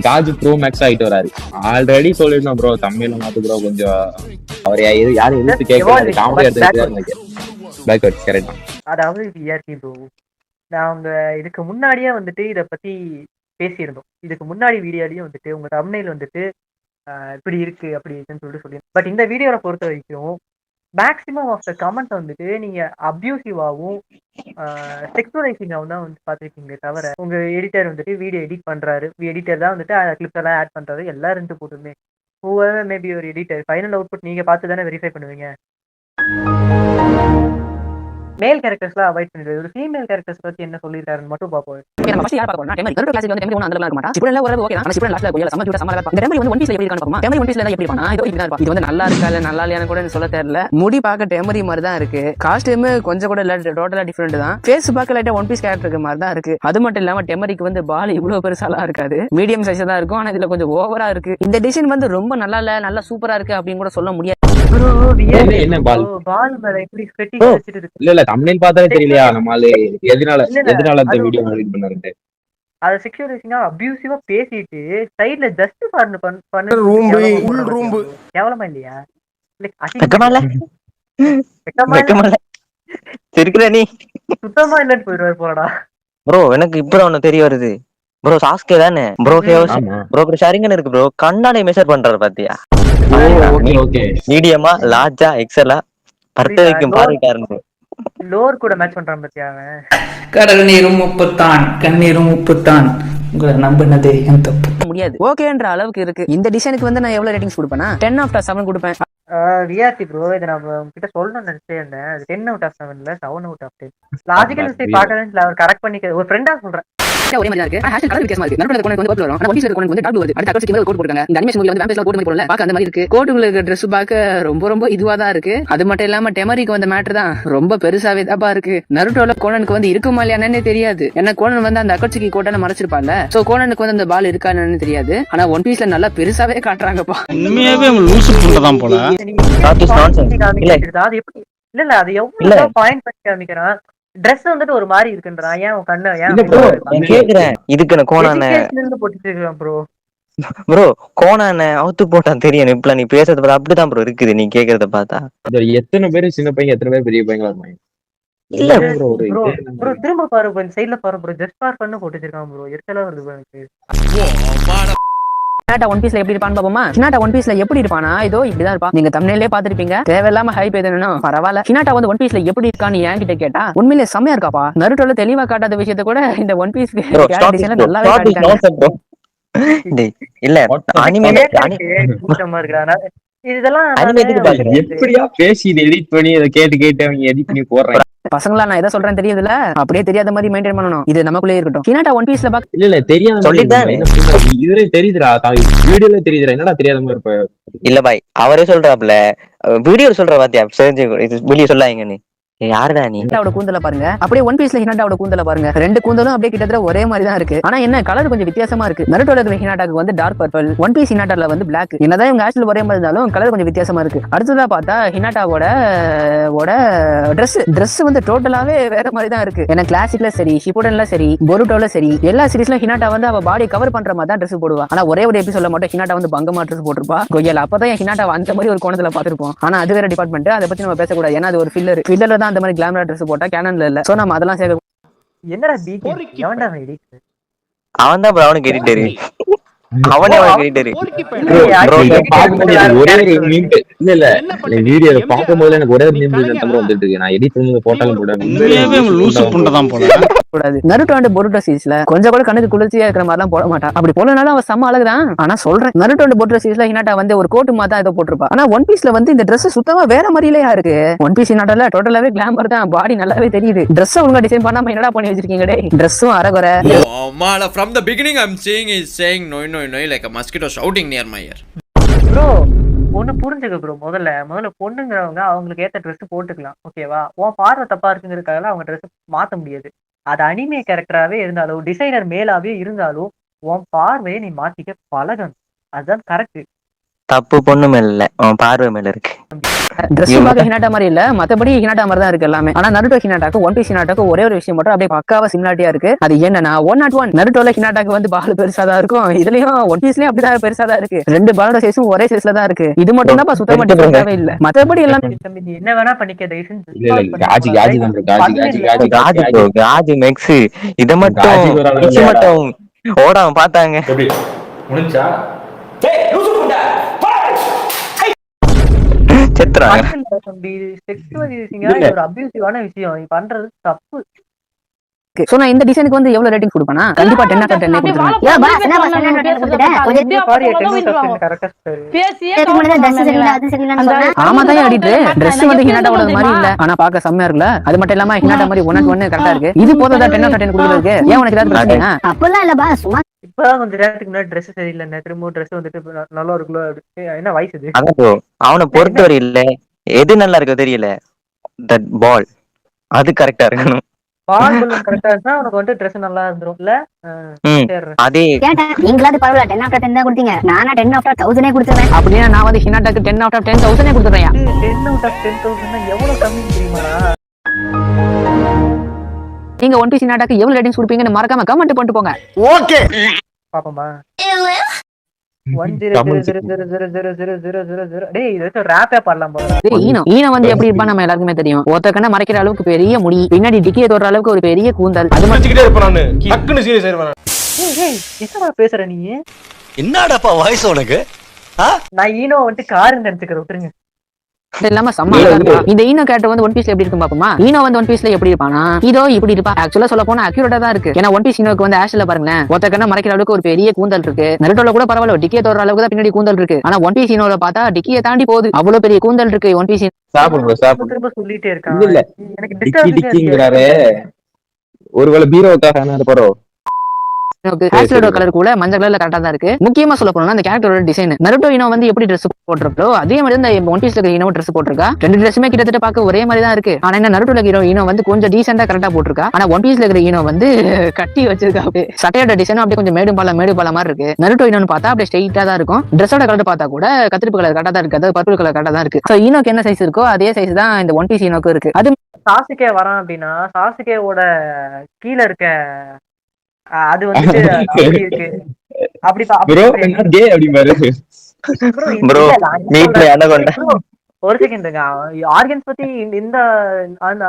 காஜு ப்ரோ மேக்ஸ் ஆயிட்டு வராரு. ஆல்ரெடி சொல்லிருந்தோம் ப்ரோ, தமிழ்ல மாத்து ப்ரோ கொஞ்சம் அவர் யாரும் எதிர்த்து கேட்கறாரு. காமெடி எடுத்து அதாவது விஆர்டி ப்ரோ, நாங்க இதுக்கு முன்னாடியே வந்துட்டு இத பத்தி பேசியிருந்தோம். இதுக்கு முன்னாடி வீடியோலயும் வந்துட்டு உங்க தம்ப்நெயில் வந்துட்டு இப்படி இருக்கு அப்படி இருக்குன்னு சொல்லி பட் இந்த வீடியோவை பொறுத்த வரைக்கும் மேக்ஸிமம் ஆஃப் த கமெண்ட் வந்துட்டு நீங்க அப்யூசிவாவும் செக்ஸுவலைசிங்காகவும் தான் வந்து பார்த்துருக்கீங்களே தவிர உங்க எடிட்டர் வந்துட்டு வீடியோ எடிட் பண்றாரு. எடிட்டர் தான் வந்துட்டு கிளிப்ஸ் எல்லாம் ஆட் பண்றாரு. எல்லாம் இருந்து போட்டுமே மேபி ஒரு எடிட்டர் ஃபைனல் அவுட்புட் நீங்க பார்த்து தானே வெரிஃபை பண்ணுவீங்க. மேல் கேரக்டர்ஸ்லாம் அவாய்ட் பண்ணிடுது. ஒரு ஃபீமேல் கேரக்டர்ஸ் பத்தி என்ன சொல்லிருக்காருன்னு மட்டும் பாப்போம். நம்ம ஃபர்ஸ்ட் யார் பார்க்க போறோம்னா டெமரி. கருப்பு கிளாஸ்ல வந்து டெமரி ஒண்ணு அந்தலாம் இருக்க மாட்டா. சிப்புல ஓரளவு ஓகே தான். ஆனா சிப்புல லாஸ்ட்ல போய் சம சம இந்த டெமரி வந்து ஒன் பீஸ்ல எப்படி இருக்கான்னு பாப்போம். டெமரி ஒன் பீஸ்ல தான் எப்படி இருப்பானா இதோ இப்படி தான் இருப்பா. இது வந்து நல்லா இருக்கா இல்ல நல்லா இல்லையான்னு கூட சொல்ல தெரியல. முடி பார்க்க டெமரி மாதிரி தான் இருக்கு. காஸ்டியூம் கொஞ்சம் கூட இல்ல, டோட்டலா டிஃபரெண்ட் தான். ஃபேஸ் பார்க்க லைட்டா ஒன் பீஸ் கேரக்டருக்கு மாதிரி தான் இருக்கு. அது மட்டும் இல்லாம டெமரிக்கு வந்து பால் இவ்வளவு பெருசாலாம் இருக்காது, மீடியம் சைஸ் தான் இருக்கும். ஆனா இதுல கொஞ்சம் ஓவரா இருக்கு. இந்த டிசைன் வந்து ரொம்ப நல்லா இல்ல, நல்லா சூப்பரா இருக்கு அப்படின்னு கூட சொல்ல முடியாது. என்ன பால் மேல எப்படி ஸ்பெட்டிங் வச்சிட்டு இருக்கு. இல்ல தமிழ் பார்த்தாலே தெரியலையா நம்மால எதனால இந்த வீடியோ எடிட் பண்ணாரு. அத செக்யூரிட்டினா அபியூசிவா பேசிட்டு சைடுல ஜஸ்ட் பண்ணு ரூம் கேவலமா இல்லையா? நீ சுத்தமா இல்லன்னு போயிடுவாரு போலடா. ப்ரோ எனக்கு இப்பதான் ஒண்ணு தெரிய வருது ப்ரோ. சாஸ்கே தானே ப்ரோ. ப்ரோ ஷரிங்கன் இருக்கு ப்ரோ. கண்ணாடி மெஷர் பண்றாரு பாத்தியா? மீடியமா லார்ஜா எக்ஸலா பர்த்த வைக்கும் பார்வைக்காரன் லோர் கூட மேட்ச் பண்றான் பாத்தியா அவன். கடல் நீரும் உப்புத்தான், கண்ணீரும் உப்புத்தான். உங்களை நம்பினதே என் தப்பு. முடியாது ஓகேன்ற அளவுக்கு இருக்கு. இந்த டிசைனுக்கு வந்து நான் எவ்வளவு ரேட்டிங்ஸ் கொடுப்பேன்னா 10/7 கொடுப்பேன். விஆர்டி ப்ரோ இதை நான் உங்ககிட்ட சொல்லணும்னு நினைச்சே இருந்தேன். அது 10/7 7/10. லாஜிக்கல் மிஸ்டேக் பார்க்கறதுல அவர் கரெக்ட் பண்ணிக்க ஒரு ஃப்ரெண்டா சொல்றேன். ஒரே மாதிரி இருக்கு. ஹேஷ் கலர் வித்தியாசமா இருக்கு. நடுவுல கோட் வந்து வரும். ஆனா ஒன் பீஸ்ல கோட் வந்து டாட் வருது. அடுத்து அக்கௌண்ட் மேல கோட் போடுறாங்க. இந்த அனிமேஷன் மூவில வந்து வேம்பேஸ்ல கோட் மாதிரி போடல. பார்க்க அந்த மாதிரி இருக்கு. கோட்டுங்களுக்கு Dress பார்க்க ரொம்ப இதுவா தான் இருக்கு. அது மட்டும் இல்லாம டெமரிக்கு வந்த மேட்டர் தான் ரொம்ப பெருசாவே தாப்பா இருக்கு. நருட்டோல கோனனுக்கு வந்து இருக்குமா இல்லையானே தெரியாது. ஏன்னா கோனன் வந்து அந்த அக்கௌண்ட்க்கு கோட்டனை மறைச்சிருப்பான்ல. சோ கோனனுக்கு வந்து அந்த பால் இருக்கான்னு தெரியாது. ஆனா ஒன் பீஸ்ல நல்லா பெருசாவே காட்டுறாங்கப்பா. உண்மையாவே லூசு புண்டதான் போல. அது எப்படி இல்ல அது எவ்வளவு பாயிண்ட் பண்ணி காமிக்கிறான். Dress வந்துட்டு ஒரு மாதிரி இருக்குன்றான். ஏன் உன் கண்ணு ஏன் கேக்குறேன். இதுக்கு கோனானே போட்டுட்டு இருக்கான் ப்ரோ. ப்ரோ கோனானே அவுத்து போட்டா தெரியும். இப்ப நீ பேசுறது பார்த்தா அப்படிதான் ப்ரோ இருக்குது. நீ கேக்குறத பார்த்தா எத்தனை பேரு சின்ன பையன் எத்தனை பேர் பெரிய பையங்களா இருப்பாங்க. இல்ல ப்ரோ திரும்ப பாரு ப்ரோ. சைடுல பாரு ப்ரோ. ஜஸ்ட் பார் பண்ணு போட்டு வச்சிருக்கான் ப்ரோ. எத்தனை வருது எனக்கு. ஹினாட்டா ஒன் பீஸ்ல எப்படி இருப்பான்னு பாப்போமா. ஹினாட்டா ஒன் பீஸ்ல எப்படி இருப்பானா இதோ இப்படிதான் இருப்பா. நீங்க தம்ப்நெயிலே பாத்துருப்பீங்க. தேவையில்லாம ஹைப் எதுனா பரவாயில்ல. ஹினாட்டா வந்து ஒன் பீஸ்ல எப்படி இருக்கான்னு என்கிட்ட கேட்டா உண்மையிலே செமையா இருக்காப்பா. நருட்டோல தெளிவா காட்டாத விஷயத்த கூட இந்த ஒன் பீஸ் நல்லாவே காட்டிட்டாங்க. இல்ல அனிமே இதெல்லாம் எப்படியா பேசி இதை எடிட் பண்ணி அதை கேட்டு அவங்க எடிட் பண்ணி போடுறாங்க. பசங்களா நான் எதை சொல்றேன் தெரியுதுல, அப்படியே தெரியாத மாதிரி மெயின்டைன் பண்ணணும். இது நமக்குள்ளே இருக்கட்டும். ஹினாட்டா ஒன் பீஸ்ல பாக்க இல்ல தெரியாத சொல்லிட்டாரு. இதுல தெரியுதுடா, வீடியோல தெரியுதுடா. என்னடா தெரியாத மாதிரி இருப்ப. இல்ல பாய் அவரே சொல்றாப்ல வீடியோ சொல்ற பாத்தியா. இது வெளியே சொல்லாங்கன்னு யாருடா நீ? ஹினாட்டாவோட கூந்தல பாருங்க, அப்படியே ஒன் பீஸ்ல ஹினாட்டாவோட கூந்தல பாருங்க. ரெண்டு கூந்தலும் அப்படியே கிட்டத்தட்ட ஒரே மாதிரி தான் இருக்கு. ஆனா என்ன கலர் கொஞ்சம் வித்தியாசமா இருக்கு. நருட்டோல இருக்கிற ஹினாட்டாக்கு வந்து டார்க் பர்பிள், ஒன் பீஸ் ஹினாட்டால வந்து பிளாக். என்னதான் இவங்க ஆக்சுவல் ஒரே மாதிரி இருந்தாலும் கலர் கொஞ்சம் வித்தியாசமா இருக்கு. அடுத்ததா பார்த்தா ஹினாட்டாவோட Dress வந்து டோட்டலாவே வேற மாதிரி தான் இருக்கு. ஏன்னா கிளாசிக்ல சரி, ஷிப்புடன்ல சரி, பொருட்டோல சரி, எல்லா சீரிஸ்ல ஹினாட்டா வந்து அவ பாடி கவர் பண்ற மாதிரி தான் Dress போடுவா. ஆனா ஒரே ஒரு எபிசோட்ல மட்டும் ஹினாட்டா வந்து பங்கமா Dress போட்டிருப்பா. கொய்யல அப்பதான் ஹினாட்டா அந்த மாதிரி ஒரு கோணத்துல பாத்துருப்போம். ஆனா அது வேற டிபார்ட்மெண்ட், அதை பத்தி நம்ம பேசக்கூடாது. ஏன்னா அது ஒரு ஃபில்லர்ல தான் அந்த மாதிரி கிளாமரா Dress போட்டா கேனன்ல இல்ல. சோ நம்ம அதெல்லாம் சேர்க்க. என்னடா பிகே எவன்டா எடிட்? அவன் தான் அவனுக்கு எடிட்டரு. அவனே அவனுக்கு எடிட்டரு. ஒரே ஒரு மீம் இல்ல வீடியோ பார்க்கும் போது எனக்கு ஒரே ஒரு மீம் நம்பர் வந்துட்டு இருக்கு. நான் எடிட் பண்ணி போட்டாலும் போட லூசு புண்டதான் போல. கூடாது. நருட்டோ அண்ட் பொருட்டோ சீரிஸ்ல கொஞ்சம் கூட கண்ணுக்கு குளிர்ச்சியா இருக்கிற மாதிரிலாம் போட மாட்டான். அப்படி போலனாலும் அவன் செம்ம அழகுதான். ஆனா சொல்றேன், நருட்டோ அண்ட் பொருட்டோ சீரிஸ்ல ஹினாட்டா வந்து ஒரு கோட்டு மாதிரி தான் ஏதோ போட்டிருப்பா. ஆனா ஒன் பீஸ்ல வந்து இந்த Dress சுத்தமா வேற மாதிரிலேயா இருக்கு. ஒன் பீஸ் ஹினாட்டால டோட்டலாவே கிளாமர் தான், பாடி நல்லாவே தெரியுது. Dress ஒழுங்கா டிசைன் பண்ணாம என்னடா பண்ணி வச்சிருக்கீங்க டேய். Dressம் அரகுறை. Oh, mala, from the beginning I'm saying is saying no like a mosquito shouting near my ear. Bro ஒண்ணு புரிஞ்சுக்க ப்ரோ, முதல்ல பொண்ணுங்கிறவங்க அவங்களுக்கு ஏத்த Dress போட்டுக்கலாம், ஓகேவா? உன் பார்வை தப்பா இருக்குங்கிறதுக்காக அவங்க Dress மாத்த முடியாது. அது அனிமே கேரக்டராவே இருந்தாலும் டிசைனர் மேலாவே இருந்தாலும் உன் பார்வையை நீ மாத்திக்க பழகணும். அதுதான் கரெக்ட். தப்பு பொண்ணு மேல இல்ல, அவன் பார்வை மேல இருக்கு. Dress பார்க்க ஹினாட்டா மாதிரி இல்ல, மத்தபடி ஹினாட்டா மாதிரி தான் இருக்கு எல்லாமே. ஆனா நருட்டோ ஹினாட்டாக்கு ஒன் பீஸ் ஹினாட்டாக்கு ஒரே ஒரு விஷயம் மட்டும் அப்படியே பக்காவா சிமிலாரிட்டியா இருக்கு. அது என்னன்னா 101 நருட்டோல ஹினாட்டாக்கு வந்து பால் பெருசா தான் இருக்கும், இதுலயும் ஒன் பீஸ்லயும் அப்படிதான் பெருசா தான் இருக்கு. ரெண்டு பாலோட சைஸும் ஒரே சைஸ்ல தான் இருக்கு. இது மட்டும் தான் சுத்தமா டிஃபரெண்டாவே இல்ல, மத்தபடி எல்லாம் நீ என்ன வேணா பண்ணிக்க. காஜி மெக்ஸ் இத மட்டும் ஓடாம பார்த்தாங்க. ஒரு அபியூசிவான விஷயம் நீ பண்றது தப்பு. சோ நான் இந்த டிசைனுக்கு வந்து எவ்வளவு ரேட்டிங் கொடுப்பேனா? கண்டிப்பா 10 out of 10 கொடுத்துருவேன். ஆமா தான் எடிட்டர். Dress வந்து ஹினாட்டாவோட மாதிரி இல்ல, ஆனா பாக்க செம்மையா இருக்குல. அது மட்டும் இல்லாம ஹினாட்டா மாதிரி 101 கரெக்டா இருக்கு. இது போதா 10 out of 10 கொடுக்கிறதுக்கு? ஏன் உனக்கு ஏதாவது பிரச்சனையா? அப்பலாம் இல்ல பா, சும்மா இப்பதான் கொஞ்ச நேரத்துக்கு முன்னாடி Dress சரியில்லை, திரும்ப Dress வந்துட்டு நல்லா இருக்குல்ல. என்ன வயசு இது? அவனை பொறுத்தவரை இல்ல, எது நல்லா இருக்கோ தெரியல. தட் பால் அது கரெக்டா இருக்கணும். பால் பலூன் கரெக்டா இருந்தா உனக்கு வந்து Dress நல்லா இருந்துரும்ல. அதே நீங்களாவது பரவாயில்ல 10 out of 10 தான் கொடுத்தீங்க. நானா 10 out of 1000 கொடுத்துறேன். அப்படியே நான் வந்து ஹினாட்டாக்கு 10 out of 10,000 கொடுத்துறேன். 10 out of 10,000 எவ்வளவு கம்மி தெரியுமாடா? நீங்க ஒன் பீஸ் ஹினாட்டாக்கு எவ்வளவு ரேட்டிங்ஸ் கொடுப்பீங்கன்னு மறக்காம கமெண்ட் பண்ணிட்டு போங்க. ஓகே பாப்போமா. 1000000000. டேய் இது ரேப்பே பாடலாம் போல. டேய் ஈனோ வந்து எப்படி இருப்பா நம்ம எல்லாருக்குமே தெரியும். ஒத்தக்கண்ண மறைக்கிற அளவுக்கு பெரிய முடி, பின்னாடி டிக்கிய தோற அளவுக்கு ஒரு பெரிய கூந்தல். அது மச்சிக்கிட்டே இருப்ப நானு டக்குன்னு சீரியஸ் ஆயிடுவேன். ஏய் என்னடா பேசுற நீ? என்னடாப்பா வாய்ஸ் உனக்கு? நான் ஈனோ வந்து கார் நினைச்சுக்கிறேன், விட்டுருங்க. இல்லாம இந்த ஈனோ கேரக்டர் வந்து ஒன் பீஸ்ல எப்படி இருக்கும் பாப்போமா? ஈனோ வந்து ஒன் பீஸ்ல எப்படி இருப்பானா, இதோ இப்படி இருப்பா. ஆக்சுவலா சொல்ல போனா அக்யூரேட்டா தான் இருக்கு. ஏன்னா ஒன் பீஸ் ஈனோக்கு வந்து ஆஷ்ல பாருங்களேன், ஒத்த கண்ண மறைக்கிற அளவுக்கு ஒரு பெரிய கூந்தல் இருக்கு. நருட்டோல கூட பரவாயில்ல, டிக்கிய தோற அளவுக்கு தான் பின்னாடி கூந்தல் இருக்கு. ஆனா ஒன் பீஸ் ஈனோல பார்த்தா டிக்கிய தாண்டி போகுது, அவ்வளவு பெரிய கூந்தல் இருக்கு ஒன் பீஸ். திரும்ப சொல்லிட்டே இருக்கான். இல்ல எனக்கு டிக்கிங்கறாரே, ஒருவேளை பீரோவுக்காக நான் போறோம். கலர் கூட மஞ்சள் கலர்ல கரெக்டா தான் இருக்கு. முக்கியமா சொல்ல போனா அந்த கேரக்டரோட டிசைன். நருட்டோ ஈனோ வந்து எப்படி Dress போட்டிருக்கோ அதே மாதிரி இந்த ஒன் பீஸ்ல இருக்க ஈனோ Dress போட்டிருக்கா. ரெண்டு Dressமே கிட்டத்தட்ட பார்க்க ஒரே மாதிரி தான் இருக்கு. ஆனா என்ன நருட்டோல இருக்கிற ஈனோ வந்து கொஞ்சம் டீசெண்டா கரெக்டா போட்டிருக்கா. ஆனா ஒன் பீஸ்ல இருக்கிற ஈனோ வந்து கட்டி வச்சிருக்கா. அப்படியே சட்டையோட டிசைனும் அப்படியே கொஞ்சம் மேடு பால மாதிரி இருக்கு. நருட்டோ ஈனோன்னு பார்த்தா அப்படியே ஸ்ட்ரெயிட்டா தான் இருக்கும். Dressோட கலர் பார்த்தா கூட கத்திரிப்பு கலர் கரெக்டா தான் இருக்கு, அதாவது பர்பிள் கலர் கரெக்டா தான் இருக்கு. சோ ஈனோக்கு என்ன சைஸ் இருக்கோ அதே சைஸ் தான் இந்த ஒன் பீஸ் ஈனோக்கு இருக்கு. அது சாசுகே வரான் அப்படின்னா சாசுகேவோட கீழ இருக்க அது வந்துட்டு இருக்கு. அப்படி ஒரு செகண்ட் ஆர்கன்ஸ் பத்தி இந்த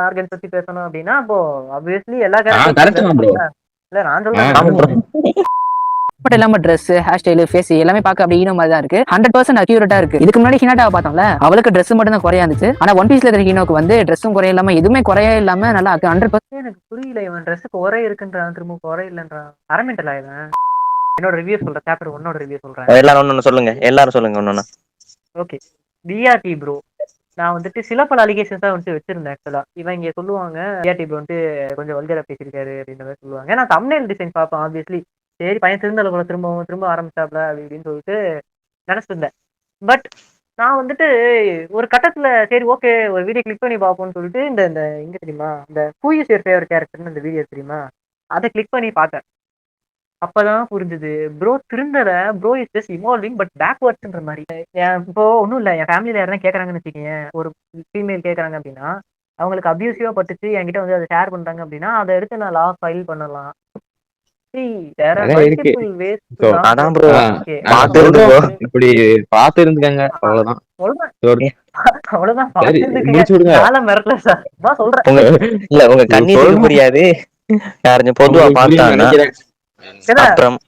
ஆர்கன்ஸ் பத்தி பேசணும் அப்படின்னா அப்போ ஆப்வியஸ்லி எல்லா இல்ல நான் சொல்றேன். பட் இல்லாம Dress, ஹேர் ஸ்டைல், ஃபேஸ் எல்லாமே பார்க்க அப்படியே ஈனோ மாதிரி தான் இருக்கு. 100% அக்யூரேட்டா இருக்கு. இதுக்கு முன்னாடி ஹினாட்டாவை பார்த்தோம்ல, அவளுக்கு Dress மட்டும் தான் குறையா இருந்துச்சு. ஆனா ஒன் பீஸ்ல இருக்கிற ஹீனோக்கு வந்து Dressம் குறைய இல்லாம எதுவுமே குறைய இல்லாம நல்லா 100%. எனக்கு புரியல, இவன் Dress குறை இருக்குன்றான், திரும்ப குறை இல்லன்றான். அரமெண்டலா இவன். என்னோட ரிவ்யூ சொல்றேன், சாப்டர் 1 ரிவ்யூ சொல்றேன். எல்லாரும் ஒன்னு சொல்லுங்க, எல்லாரும் சொல்லுங்க ஒன்னு. ஓகே டிஆர்டி ப்ரோ, நான் வந்துட்டு சில பல அலிகேஷன்ஸ் தான் வந்து வச்சிருந்தேன். ஆக்சுவலா இவன் இங்க சொல்லுவாங்க டிஆர்டி ப்ரோ வந்து கொஞ்சம் வல்கரா பேசியிருக்காரு அப்படின்ற மாதிரி சொல்லுவாங்க. நான் தம்ப்நெயில் டிசைன் பார்ப்பேன் ஆப்வியஸ்லி. சரி பையன் திருந்தல திரும்ப ஆரம்பிச்சாப்ல அப்படின்னு சொல்லிட்டு நினைச்சிருந்தேன். பட் நான் வந்துட்டு ஒரு கட்டத்துல சரி ஓகே ஒரு வீடியோ கிளிக் பண்ணி பார்ப்போம்னு சொல்லிட்டு இந்த இந்த எங்க தெரியுமா இந்த ஹூ இஸ் யுவர் ஃபேவரட் கேரக்டர்னு இந்த வீடியோ தெரியுமா அதை கிளிக் பண்ணி பார்த்தேன். அப்பதான் புரிஞ்சுது ப்ரோ திருந்தல, bro is just evolving but பேக்வர்ட்ஸ்ன்ற மாதிரி. இப்போ ஒன்றும் இல்லை, என் ஃபேமிலியில யாரும் கேட்கறாங்கன்னு வச்சுக்கோங்க, ஒரு ஃபீமேல் கேட்கறாங்க அப்படின்னா அவங்களுக்கு அபியூசிவா பட்டுச்சு என்கிட்ட வந்து அதை ஷேர் பண்றாங்க அப்படின்னா அதை எடுத்து நான் லா ஃபைல் பண்ணலாம். அதான் ப்ரோ இப்படி பாத்து இருந்துக்கங்க, அவ்வளவுதான். அவ்வளவுதான் மிரட்டல சார் சொல்றேன். இல்ல உங்க கண்ணீர் புரியாது, யாரும் பொதுவா பார்த்தாங்கன்னா அப்புறம்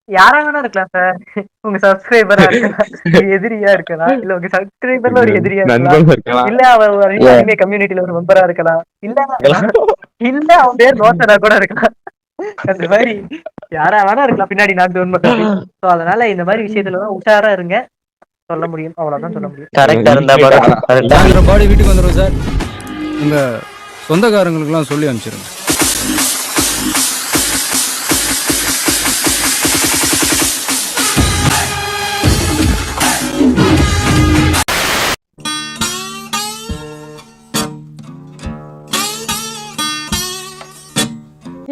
யாரா வேணா இருக்கலாம் சார். உங்க சப்ஸ்கிரைபரா இருக்கலாம், எதிரியா இருக்கலாம், இல்ல உங்க சப்ஸ்கிரைபர்ல ஒரு எதிரியா இருக்கலாம், இல்ல அவர் ஒரு கம்யூனிட்டில ஒரு மெம்பரா இருக்கலாம், இல்ல அவன் பேர் ரோசனா கூட இருக்கலாம். அந்த மாதிரி யாரா வேணா இருக்கலாம் பின்னாடி நான் உண்மை. அதனால இந்த மாதிரி விஷயத்துல உஷாரா இருங்க, சொல்ல முடியும், அவ்வளவுதான் சொல்ல முடியும். கரெக்டா இருந்தா பாடி வீட்டுக்கு வந்துடும் சார். உங்க சொந்தக்காரங்களுக்கு எல்லாம் சொல்லி அனுப்பிச்சிருங்க.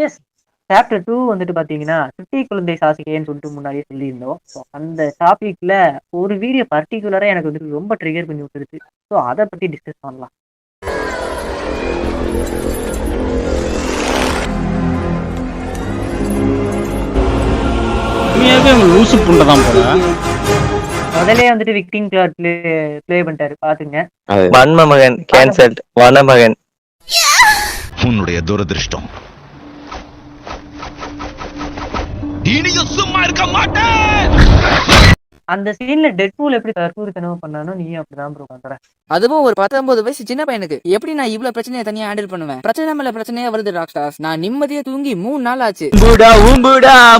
எஸ், சாப்டர் 2 வந்துட்டு பாத்தீங்கன்னா சுட்டி குழந்தை சாசிகைன்னு சொல்லிட்டு முன்னாடியே சொல்லியிருந்தோம். ஸோ அந்த டாபிக்ல ஒரு வீடியோ பர்டிகுலரா எனக்கு வந்துட்டு ரொம்ப ட்ரிகர் பண்ணி விட்டுருச்சு. ஸோ அதை பத்தி டிஸ்கஸ் பண்ணலாம். லூசு புண்டதான் போல. முதலே வந்துட்டு விக்டிங் கிளாட் ப்ளே பண்ணிட்டாரு பாத்துங்க. வன்மமகன் கேன்சல்ட், வனமகன். உன்னுடைய துரதிருஷ்டம். இனியும் சும்மா இருக்க மாட்டேன். அந்த சீன்ல டெட்பூல் எப்படி கற்பூரித்தனமா பண்ணானோ நீ அப்படிதான் ப்ரோ பண்ற. அதுவும் ஒரு 19 வயசு சின்ன பையனுக்கு எப்படி நான் இவ்வளவு பிரச்சனையை தனியா ஹேண்டில் பண்ணுவேன்? பிரச்சனை மேல பிரச்சனையா வருது ராக் ஸ்டார்ஸ். நான் நிம்மதியா தூங்கி 3 நாள் ஆச்சு.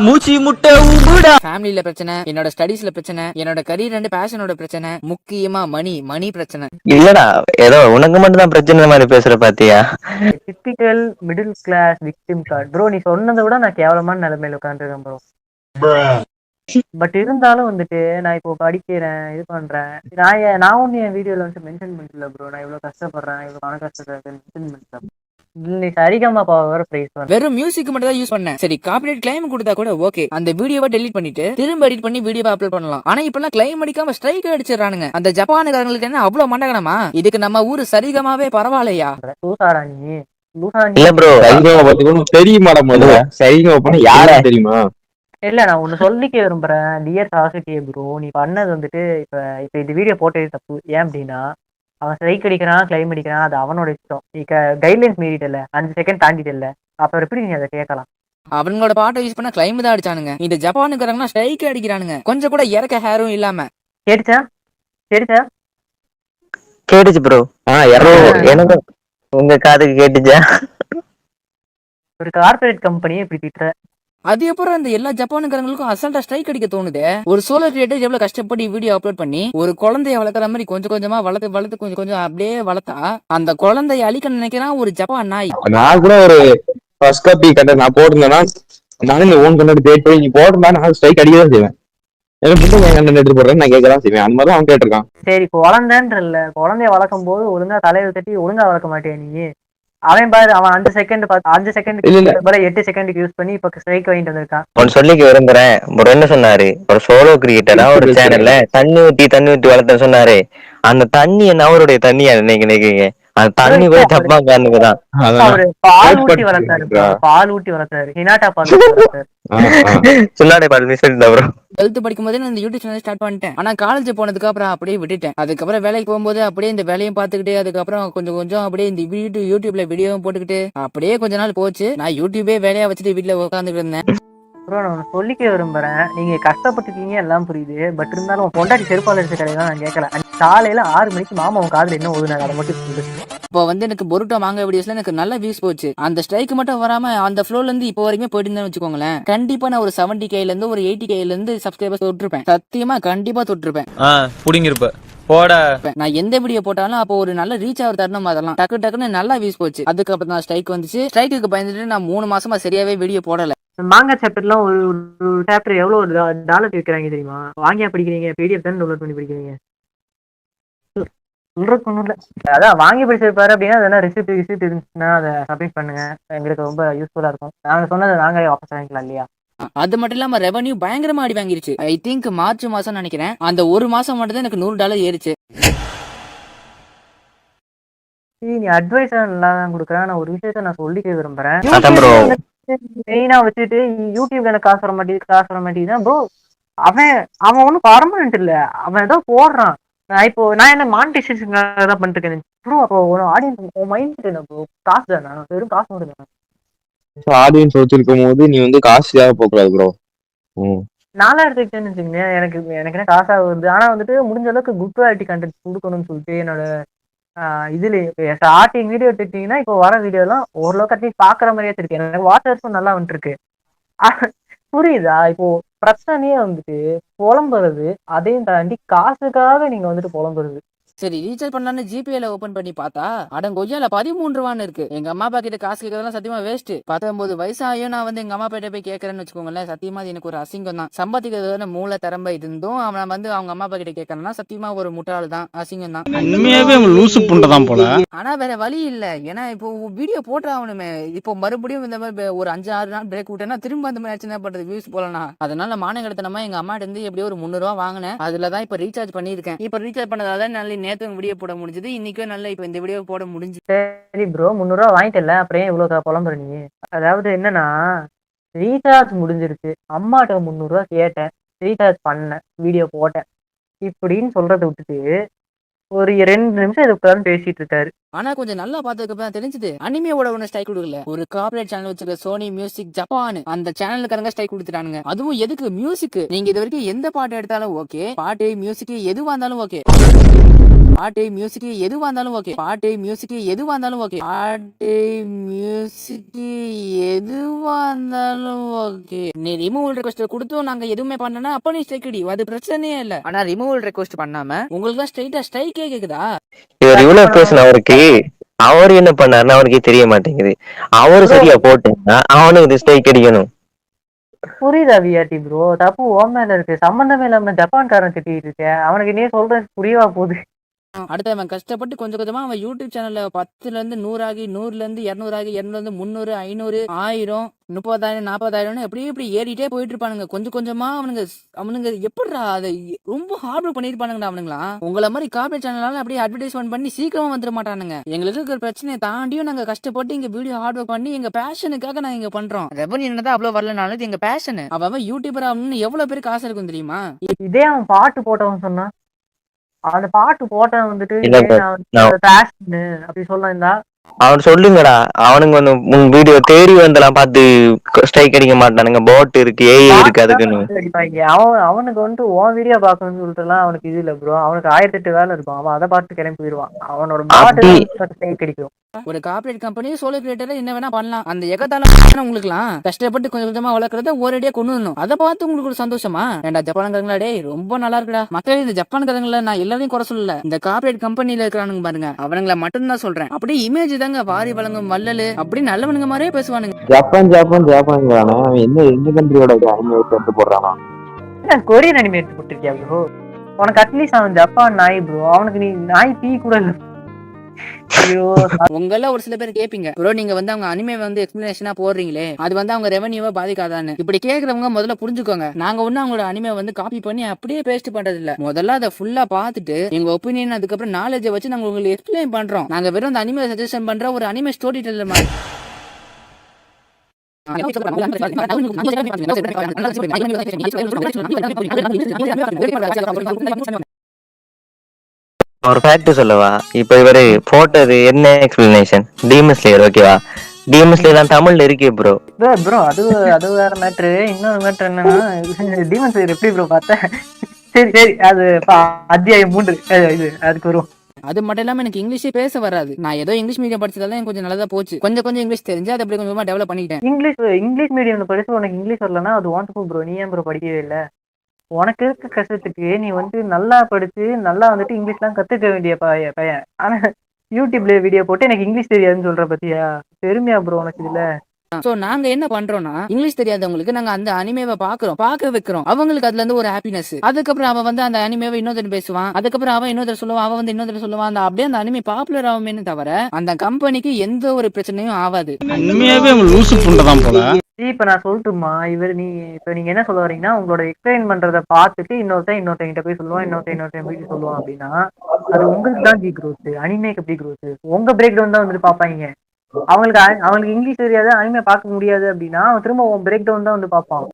மூச்சு முட்டை ஊம்புடா. ஃபேமிலில பிரச்சனை, என்னோட ஸ்டடீஸ்ல பிரச்சனை, என்னோட கரியர் அண்ட் பேஷனோட பிரச்சனை, முக்கியமா மணி பிரச்சனை. இல்லடா ஏதோ உனக்கு மட்டும் தான் பிரச்சனை மாதிரி பேசுற பாத்தியா? Typical middle class victim card bro. நீ சொன்னதை விட நான் கேவலமான நிலைமையில உட்காந்துருக்கேன் ப்ரோ. பட் இருந்தாலும் வந்துட்டு நான் இப்போ படிக்கிறேன், இது பண்றேன். நான் ஒண்ணு என் வீடியோல வந்து மென்ஷன் பண்ணல ப்ரோ, நான் இவ்வளவு கஷ்டப்படுறேன், இவ்வளவு பண கஷ்டத்தை மென்ஷன் பண்ணல. நீ சரிகமா வேற பிரைஸ் பண்ண வெறும் மியூசிக் மட்டும் தான் யூஸ் பண்ணேன். சரி காப்பிரைட் கிளைம் கொடுத்தா கூட ஓகே, அந்த வீடியோவை டெலீட் பண்ணிட்டு திரும்ப எடிட் பண்ணி வீடியோவை அப்லோட் பண்ணலாம். ஆனா இப்பெல்லாம் கிளைம் அடிக்காம ஸ்ட்ரைக் அடிச்சிடறானுங்க. அந்த ஜப்பானுக்காரங்களுக்கு என்ன அவ்வளவு மண்டகனமா? இதுக்கு நம்ம ஊரு சரிகமாவே பரவாயில்லையா? லூசாரா நீ? இல்ல ப்ரோ சரிகமா பத்தி கூட தெரியுமாடா? முதல்ல சரிகமா பண்ண யாரா தெரியுமா? இல்ல நான் ஒண்ணு சொல்லிக்க விரும்புறேன். டியர் சாசிகே ப்ரோ, நீ பண்ணது வந்துட்டு இப்ப இந்த வீடியோ போட்டது தப்பு. ஏன் அப்படின்னா அவன் ஸ்ட்ரைக் அடிக்கிறான், கிளைம் அடிக்கிறான், அது அவனோட இஷ்டம். நீ கைட்லைன்ஸ் மீறிட்டல, 5 செகண்ட் தாண்டிட்டல, அப்புறம் எப்படி நீ அதை கேட்கலாம்? அவங்களோட பாட்டை யூஸ் பண்ண கிளைம் தான் அடிச்சானுங்க. இந்த ஜப்பானுக்காரங்கன்னா ஸ்ட்ரைக் அடிக்கிறானுங்க, கொஞ்சம் கூட இறக்க ஹேரும் இல்லாம. கேட்டுச்சா? கேட்டுச்சு ப்ரோ. எனக்கு உங்க காதுக்கு கேட்டுச்சா? ஒரு கார்பரேட் கம்பெனியை இப்படி திட்டுற, அது அப்புறம் இந்த எல்லா ஜப்பானுக்காரங்களுக்கும் அசால்ட்டா ஸ்ட்ரைக் அடிக்க தோணுது. ஒரு சோலோ கிரியேட்டர் எவ்வளவு கஷ்டப்பட்டு வீடியோ அப்லோட் பண்ணி ஒரு குழந்தைய வளர்க்குற மாதிரி கொஞ்சம் கொஞ்சமா வளர்த்து கொஞ்சம் அப்படியே வளர்த்தா அந்த குழந்தைய அழிக்க நினைக்கிறான் ஒரு ஜப்பான் நாய். நான் கூட ஒரு ஃபர்ஸ்ட் காப்பி கட்ட நான் போட்டிருந்தேன்னா நானும் இந்த ஓன் கண்ணாடி பேட் போய் நீ போட்டிருந்தா நான் ஸ்ட்ரைக் அடிக்கதான் செய்வேன். எனக்கு மட்டும் என் கண்ணன் எடுத்து போடுறேன், நான் கேட்கதான் செய்வேன். அந்த மாதிரி அவன் கேட்டிருக்கான். சரி குழந்தைன்றல்ல, குழந்தைய வளர்க்கும் போது ஒழுங்கா தலையில தட்டி ஒழுங்கா வளர்க்க மாட்டேன் நீ. அவன் பாரு, அவன் 5 செகண்ட் 8 செகண்டுக்கு யூஸ் பண்ணி இப்ப ஸ்ட்ரைக் வாங்கிட்டு வந்திருக்கான். ஒன்னு சொல்லிக்க விரும்புறேன். ஒரு என்ன சொன்னாரு, ஒரு சோலோ கிரியேட்டரா ஒரு சேனல்ல தண்ணி ஊத்தி வளர்த்த சொன்னாரு. அந்த தண்ணி என்ன அவருடைய தண்ணியா நினைக்கிறீங்க? அந்த தண்ணி கூட தப்பா காரணம்தான். அவரு பால் ஊட்டி வளர்த்தாரு, ஹினாட்டா பால் வளர்த்தாரு. சொல்லாடே பால் மிஸ் ப்ரோ. 12th படிக்கும் போதே நான் இந்த யூடியூப் சேனல் ஸ்டார்ட் பண்ணிட்டேன். ஆனா காலேஜ் போனதுக்கு அப்புறம் அப்படியே விட்டுட்டேன். அதுக்கப்புறம் வேலைக்கு போகும்போது அப்படியே இந்த வேலையும் பாத்துக்கிட்டு அதுக்கப்புறம் கொஞ்சம் அப்படியே இந்த யூடியூப்ல வீடியோவும் போட்டுக்கிட்டு அப்படியே கொஞ்ச நாள் போச்சு. நான் யூடியூபே வேலையா வச்சுட்டு வீட்டுல உட்காந்துட்டு இருந்தேன். ப்ரோ நான் சொல்லிக்க விரும்புறேன், நீங்க கஷ்டப்பட்டுருக்கீங்க எல்லாம் புரியுது. பட் இருந்தாலும் பொண்டாட்டி செருப்பால இருக்க கடையில நான் கேட்கல. காலையில 6 மணிக்கு மாமா உன் காதுல என்ன ஓதுனாங்க அதை மட்டும் சொல்லு. இப்போ வந்து எனக்கு பொருட்டோ மாங்க வீடியோஸ்ல எனக்கு நல்ல வியூஸ் போச்சு. அந்த ஸ்ட்ரைக் மட்டும் வராம அந்த ஃப்ளோல இருந்து இப்போ வரைக்கும் போயிட்டு இருந்தேன்னு வச்சுக்கோங்களேன், கண்டிப்பா நான் ஒரு 70K இருந்து ஒரு 80K இருந்து சப்ஸ்கிரைபர்ஸ் தொட்டிருப்பேன். சத்தியமா கண்டிப்பா தொட்டிருப்பேன். புடிங்கிருப்ப போட நான் எந்த வீடியோ போட்டாலும் அப்போ ஒரு நல்ல ரீச் ஆகிற தருணம் அதெல்லாம் டக்கு டக்குன்னு நல்லா வியூஸ் போச்சு. அதுக்கப்புறம் தான் ஸ்ட்ரைக் வந்துச்சு. ஸ்ட்ரைக்கு பயந்துட்டு நான் 3 மாசமா சரியாவே வீடியோ போடல. மாங்கா சாப்டர்லாம் ஒரு சாப்டர் எவ்வளவு டாலர் விற்கிறாங்க தெரியுமா? வாங்கியா படிக்கிறீங்க? பிடிஎஃப் தானே டவுன்லோட் பண்ணி படிக்கிறீங்க. சொல்றதுக்கு ஒன்றும் இல்லை. அதான் வாங்கி படிச்சிருப்பாரு அப்படின்னா அதெல்லாம் ரிசிப்ட் இருந்துச்சுன்னா அதை சப்மிட் பண்ணுங்க. எங்களுக்கு ரொம்ப யூஸ்ஃபுல்லா இருக்கும். நாங்க சொன்னதை நாங்களே வாபஸ் வாங்கிக்கலாம் இல்லையா? அது மட்டும் இல்லாம ரெவன்யூ பயங்கரமா அடி வாங்கிருச்சு. ஐ திங்க் மார்ச் மாசம் நினைக்கிறேன். அந்த ஒரு மாசம் மட்டும் தான் எனக்கு $100 ஏறிச்சு. நீ அட்வைஸ் நல்லா தான் கொடுக்குறேன். நான் ஒரு விஷயத்த நான் சொல்லிக்க விரும்புறேன். மெயினா வச்சுட்டு யூடியூப்ல எனக்கு காசு வர மாட்டேங்குதான் ப்ரோ. அவன் ஒன்றும் பர்மனன்ட் இல்ல. அவன் ஏதோ போடுறான். நான் என்ன மானிட்டைசேஷனுக்காக தான் பண்ணிட்டு இருக்கேன் ப்ரோ. அப்போ ஒரு ஆடியன்ஸ் மைண்ட் என்ன ப்ரோ? காசு தானே, வெறும் காசு மட்டும் தானே. ஆடியன்ஸ் வச்சிருக்கும் போது நீ வந்து காசுக்காக போகக்கூடாது ப்ரோ. நாளா எடுத்துக்கிட்டேன்னு வச்சுக்கோங்க, எனக்கு என்ன காசா வருது. ஆனா வந்துட்டு முடிஞ்ச அளவுக்கு குட் குவாலிட்டி கண்டென்ட் கொடுக்கணும்னு சொல்லிட்டு என்னோட இதுல ஸ்டார்டிங் வீடியோ எடுத்துக்கிட்டீங்கன்னா இப்போ வர வீடியோ எல்லாம் ஓரளவுக்கு அட்லீஸ்ட் பாக்குற மாதிரியே இருக்கு. எனக்கு வாட்சர்ஸும் நல்லா வந்துட்டு இருக்கு. புரியுதா? இப்போ பிரச்சனையே வந்துட்டு புலம்புறது, அதையும் தாண்டி காசுக்காக நீங்க வந்துட்டு புலம்புறது. சரி ரீசார்ஜ் பண்ணலான்னு ஜிபேல ஓபன் பண்ணி பார்த்தா அடங்கொய்யால 13 ரூபான்னு இருக்கு. எங்க அம்மா அப்பா கிட்ட காசு கேட்கறதுலாம் சத்தியமா வேஸ்ட். 19 வயசாயும் நான் வந்து எங்க அம்மா அப்பா போய் கேட்கறேன்னு வச்சுக்கோங்களேன், சத்தியமா அது எனக்கு ஒரு அசிங்கம் தான். சம்பாதிக்கிறது மூல திறமை இருந்தும் அவன் வந்து அவங்க அம்மா அப்பா கிட்ட கேட்கறேன்னா சத்தியமா ஒரு முட்டாள் தான், அசிங்கம் தான். உண்மையாவே லூசு புண்டை தான் போல. ஆனா வேற வழி இல்ல. ஏன்னா இப்போ வீடியோ போட்டாகணுமே. இப்போ மறுபடியும் இந்த மாதிரி ஒரு 5-6 நாள் பிரேக் விட்டேன்னா திரும்ப அந்த மாதிரி என்ன பண்றது, வியூஸ் போலனா. அதனால மானங்கடத்தனமா எங்க அம்மா இருந்து எப்படியோ ஒரு 300 ரூபா வாங்கினேன். அதுலதான் இப்ப ரீசார்ஜ் பண்ணிருக்கேன். இப்ப ரீசார்ஜ் பண்ணதால நல்ல நேத்து வீடியோ போட முடிஞ்சது. இன்னைக்கும் நல்ல இப்ப இந்த வீடியோ போட முடிஞ்சு. சரி ப்ரோ, 300 ரூபா வாங்கிட்டல, அப்புறம் ஏன் இவ்வளவு புலம்புற நீ? அதாவது என்னன்னா, ரீசார்ஜ் முடிஞ்சிருச்சு, அம்மாட்ட 300 ரூபா கேட்டேன், ரீசார்ஜ் பண்ணேன், வீடியோ போட்டேன் இப்படின்னு சொல்றதை விட்டுட்டு ஒரு 2 நிமிஷம் இது உட்கார்ந்து பேசிட்டு இருக்காரு. ஆனா கொஞ்சம் நல்லா பார்த்ததுக்கு அப்புறம் தெரிஞ்சது அனிமேவோட ஒண்ணு ஸ்ட்ரைக் கொடுக்கல. ஒரு கார்ப்பரேட் சேனல் வச்சிருக்க சோனி மியூசிக் ஜப்பான் அந்த சேனலுக்காரங்க ஸ்ட்ரைக் கொடுத்துட்டானுங்க. அதுவும் எதுக்கு? மியூசிக். நீங்க இது வரைக்கும் எந்த பாட்டு எடுத்தாலும் ஓகே, பாட்டு மியூசிக் எதுவா இருந்தாலும் ஓகே, பாட்டு மியூசிக் எதுவா இருந்தாலும் ஓகே, பாட்டு மியூசிக் எதுவா இருந்தாலும் ஓகே, பாட்டு மியூசிக் எதுவா இருந்தாலும் ஓகே. நீ ரிமூவல் ரெக்வெஸ்ட் கொடுத்தும் நாங்க எதுவுமே பண்ணனா அப்ப நீ ஸ்ட்ரைக் அடி, அது பிரச்சனையே இல்ல. ஆனா ரிமூவல் ரெக்வெஸ்ட் பண்ணாம உங்களுக்கு தான் ஸ்ட்ரைட்டா ஸ்ட்ரைக்கே கேக்குதா? இவர் இவ்வளவு பேசின அவருக்கு அவரு என்ன பண்ணாருன்னு அவனுக்கே தெரிய மாட்டேங்குது. அவரு சரியா போட்டேன்னா அவனுக்கு ஸ்ட்ரைக் அடிக்கணும். புரியுதா விஆர்டி ப்ரோ? தப்பு ஓ மேல இருக்கு, சம்பந்தமே இல்லாம ஜப்பான்காரன் திட்டிட்டு இருக்கேன். அவனுக்கு நீ சொல்றது புரியவா போகுது? அடுத்து அவன் கஷ்டப்பட்டு கொஞ்சம் கொஞ்சமா அவன் யூடியூப் சேனல்ல 10ல இருந்து 100 ஆகி, 100ல இருந்து 200 ஆகி, 200ல இருந்து 300, 500, 1000, 30,000, 40,000 இப்படி ஏறிட்டே போயிட்டு இருப்பானுங்க. கொஞ்சம் கொஞ்சமா அவனுங்க எப்படிடா அதை ரொம்ப ஹார்ட் ஒர்க் பண்ணிருப்பானுங்கடா அவனுங்களா. உங்களை மாதிரி கார்பரேட் சேனலால அப்படியே அட்வர்டைஸ்மெண்ட் பண்ணி சீக்கிரமா வந்துட மாட்டானுங்க. எங்களுக்கு இருக்கிற பிரச்சனையை தாண்டியும் நாங்க கஷ்டப்பட்டு இங்க வீடியோ ஹார்ட் ஒர்க் பண்ணி எங்க பேஷனுக்காக நாங்க இங்க பண்றோம். ரெவன்யூ என்னதான் அவ்வளவு வரலனாலும் எங்க பேஷன். அவன் யூடியூபர் ஆகணும்னு எவ்வளவு பேருக்கு ஆசை இருக்கும் தெரியுமா? இதே அவன் பாட்டு போட்டவன் சொன்னா, அந்த பாட்டு போட்டவன் வந்துட்டு அப்படி சொல்லலாம். அவன் சொல்லுங்கடா, அவனுங்க வந்து வீடியோ தேடி வந்தெல்லாம் பார்த்து ஸ்ட்ரைக் அடிக்க மாட்டானுங்க. போட் இருக்கு, ஏஐ இருக்கு, அதுக்குன்னு அவனுக்கு வந்துட்டு உன் வீடியோ பாக்கணும்னு சொல்லிட்டு எல்லாம் அவனுக்கு இது இல்ல ப்ரோ. அவனுக்கு 1008 வேலை இருக்கும். அவன் அதை பார்த்து கிளம்பி போயிடுவான். அவனோட பாட்டு ஸ்ட்ரைக் அடிக்கும். ஒரு கார்ப்பரேட் கம்பெனி சோலோ கிரியேட்டர் என்ன வேணா பண்ணலாம். அந்த எகத்தால உங்களுக்குலாம் கஷ்டப்பட்டு கொஞ்சம் கொஞ்சமா வளர்க்கறத ஒரேடியா கொண்டு வரணும். அதை பார்த்து உங்களுக்கு ஒரு சந்தோஷமா? ஏன்டா ஜப்பான்காரங்களா, டேய் ரொம்ப நல்லா இருக்குடா. மக்களே இந்த ஜப்பான்காரங்கள நான் எல்லாரையும் குறை சொல்லல. இந்த கார்ப்பரேட் கம்பெனில இருக்கிறானுங்க பாருங்க, அவனுங்கள மட்டும் தான் சொல்றேன். அப்படியே இமேஜ் தாங்க வாரி வழங்கும் வள்ளலு அப்படி நல்லவனுங்க மாதிரியே பேசுவானுங்க. ஜப்பான் எந்த கண்ட்ரியோட அனிமே போடுறானா? கொரியன் அனிமே எடுத்து போட்டிருக்கியா ப்ரோ? உனக்கு அட்லீஸ்ட் அவன் ஜப்பான் நாய் ப்ரோ. அவனுக்கு நீ நாய் பீ கூட இல்ல. உங்கள ஒரு சில பேர் கேப்பீங்க ப்ரோ, நீங்க வந்து அவங்க அனிமே வந்து எக்ஸ்பிளனேஷனா போடுறீங்களே, அது வந்து அவங்க ரெவன்யூவை பாதிக்காதான்னு. இப்படி கேக்குறவங்க முதல்ல புரிஞ்சுக்கோங்க, நாங்க ஒண்ணு அவங்களோட அனிமே வந்து காப்பி பண்ணி அப்படியே பேஸ்ட் பண்றது இல்ல. முதல்ல அதை ஃபுல்லா பாத்துட்டு எங்க ஒப்பீனியன் அதுக்கப்புறம் நாலேஜை வச்சு நாங்க உங்களுக்கு எக்ஸ்பிளைன் பண்றோம். நாங்க வெறும் அந்த அனிமே சஜஷன் பண்ற ஒரு அனிமே ஸ்டோரி டெல்லர் மாதிரி. ஒரு ஃபேக்ட் சொல்லவா? இப்ப இவரு போட்டது என்ன எக்ஸ்பிளனேஷன்? டீமன் ஸ்லேயர் ஓகேவா? டீமன் ஸ்லேயர் தமிழ்ல இருக்கே ப்ரோ. ப்ரோ அது வேற மேட்ரு. இன்னொரு மேட்ரு என்னன்னா, டீமன் ஸ்லேயர் எப்படி ப்ரோ பார்த்தேன்? சரி அது அத்தியாயம் 3 இது அதுக்கு வரும். அது மட்டும் இல்லாம எனக்கு இங்கிலீஷே பேச வராது. நான் ஏதோ இங்கிலீஷ் மீடியம் படிச்சதால எனக்கு கொஞ்சம் நல்லதா போச்சு. கொஞ்சம் இங்கிலீஷ் தெரிஞ்சு அதை அப்படி கொஞ்சமா டெவலப் பண்ணிக்கிட்டேன். இங்கிலீஷ் மீடியம்ல படிச்சு உனக்கு இங்கிலீஷ் வரலன்னா அது வாண்டபுல் ப்ரோ. நீ ஏன் ப்ரோ படிக்கவே இல்லை? உனக்கு இருக்க கஷ்டத்துக்கு நீ வந்து நல்லா படிச்சு நல்லா வந்துட்டு இங்கிலீஷ்லாம் கத்துக்க வேண்டிய பையன். ஆனா யூடியூப்ல வீடியோ போட்டு எனக்கு இங்கிலீஷ் தெரியாதுன்னு சொல்ற பத்தியா? பெருமையா ப்ரோ உனக்கு இதுல? சோ நாங்க என்ன பண்றோம்னா இங்கிலீஷ் தெரியாதவங்களுக்கு நாங்க அந்த அனிமேவை பார்க்க வைக்கிறோம். அவங்களுக்கு அதுல இருந்து ஒரு ஹாப்பினஸ். அதுக்கப்புறம் அவன் வந்து அந்த அனிமேவை இன்னொருத்தர் பேசுவான். அதுக்கப்புறம் அவன் இன்னொருத்தர் சொல்லுவான். அவன் வந்து இன்னொருத்தர் சொல்லுவான். அந்த அப்படியே அந்த அனிமே பாப்புலர் ஆகுமே தவிர அந்த கம்பெனிக்கு எந்த ஒரு பிரச்சனையும் ஆகாது. உண்மையாவே அவன் லூசு புண்டை தான் போல. இப்ப நான் சொல்லட்டுமா? இப்ப நீங்க என்ன சொல்ல வரீங்கன்னா, உங்களோட எக்ஸ்பிளைன் பண்றத பார்த்துட்டு இன்னொருத்தன் போய் சொல்லுவான். இன்னொருத்தன் போய் சொல்லுவான் அப்படின்னா, அது உங்களுக்கு தான் growth. அனிமேக்கு எப்படி growth? உங்க பிரேக் டவுன் தான் வந்துட்டு பாப்பாங்க. அவங்களுக்கு இங்கிலீஷ் தெரியாது, அனிமே பார்க்க முடியாது அப்படின்னா அவன் திரும்ப உன் பிரேக் டவுன் தான் வந்து பார்ப்பான்.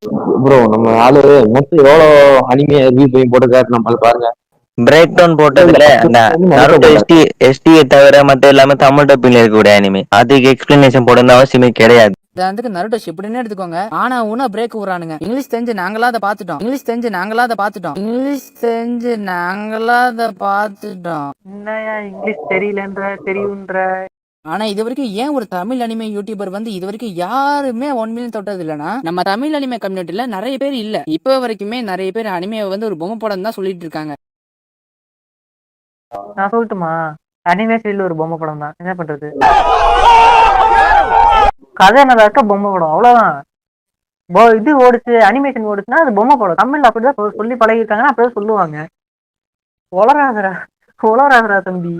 ப்ரோ நம்ம ஆளு மொத்தம் எவ்வளோ அனிமே ரிவ்யூ பண்ணி போட்டுக்காரு நம்ம பாருங்க. பிரேக் டவுன் போட்டதுல அந்த நருட்டோ எஸ்டியை தவிர மத்த எல்லாமே தமிழ் டப்பிங்ல இருக்கக்கூடிய அனிமே. அதுக்கு எக்ஸ்பிளனேஷன் போடணும் அவசியமே கிடையாது. அதுக்கு நருட்டோ ஷிப்டுன்னு எடுத்துக்கோங்க. ஆனா உன பிரேக் விடுறானுங்க. இங்கிலீஷ் தெரிஞ்சு நாங்களா அதை பார்த்துட்டோம். என்னையா இங்கிலீஷ் தெரியலன்ற தெரியுன்ற? ஆனா இது வரைக்கும் ஏன் ஒரு தமிழ் அனிமே யூடியூபர் வந்து இது வரைக்கும் யாருமே 1 மில்லியன் தொட்டது இல்லைன்னா நம்ம தமிழ் அனிமே கம்யூனிட்டில நிறைய பேர் இல்ல. இப்ப வரைக்குமே நிறைய பேர் அனிமையை வந்து ஒரு பொம்மை படம் தான் சொல்லிட்டு இருக்காங்க. நான் சொல்லட்டுமா? அனிமே சைடுல ஒரு பொம்மை படம் தான். என்ன பண்றது? கதை நல்லா இருக்க பொம்மை படம் அவ்வளவுதான். இது ஓடுச்சு, அனிமேஷன் ஓடுச்சுன்னா அது பொம்மை படம். தமிழ்ல அப்படிதான் சொல்லி பழகிருக்காங்கன்னா அப்படிதான் சொல்லுவாங்க. உளராதரா தம்பி.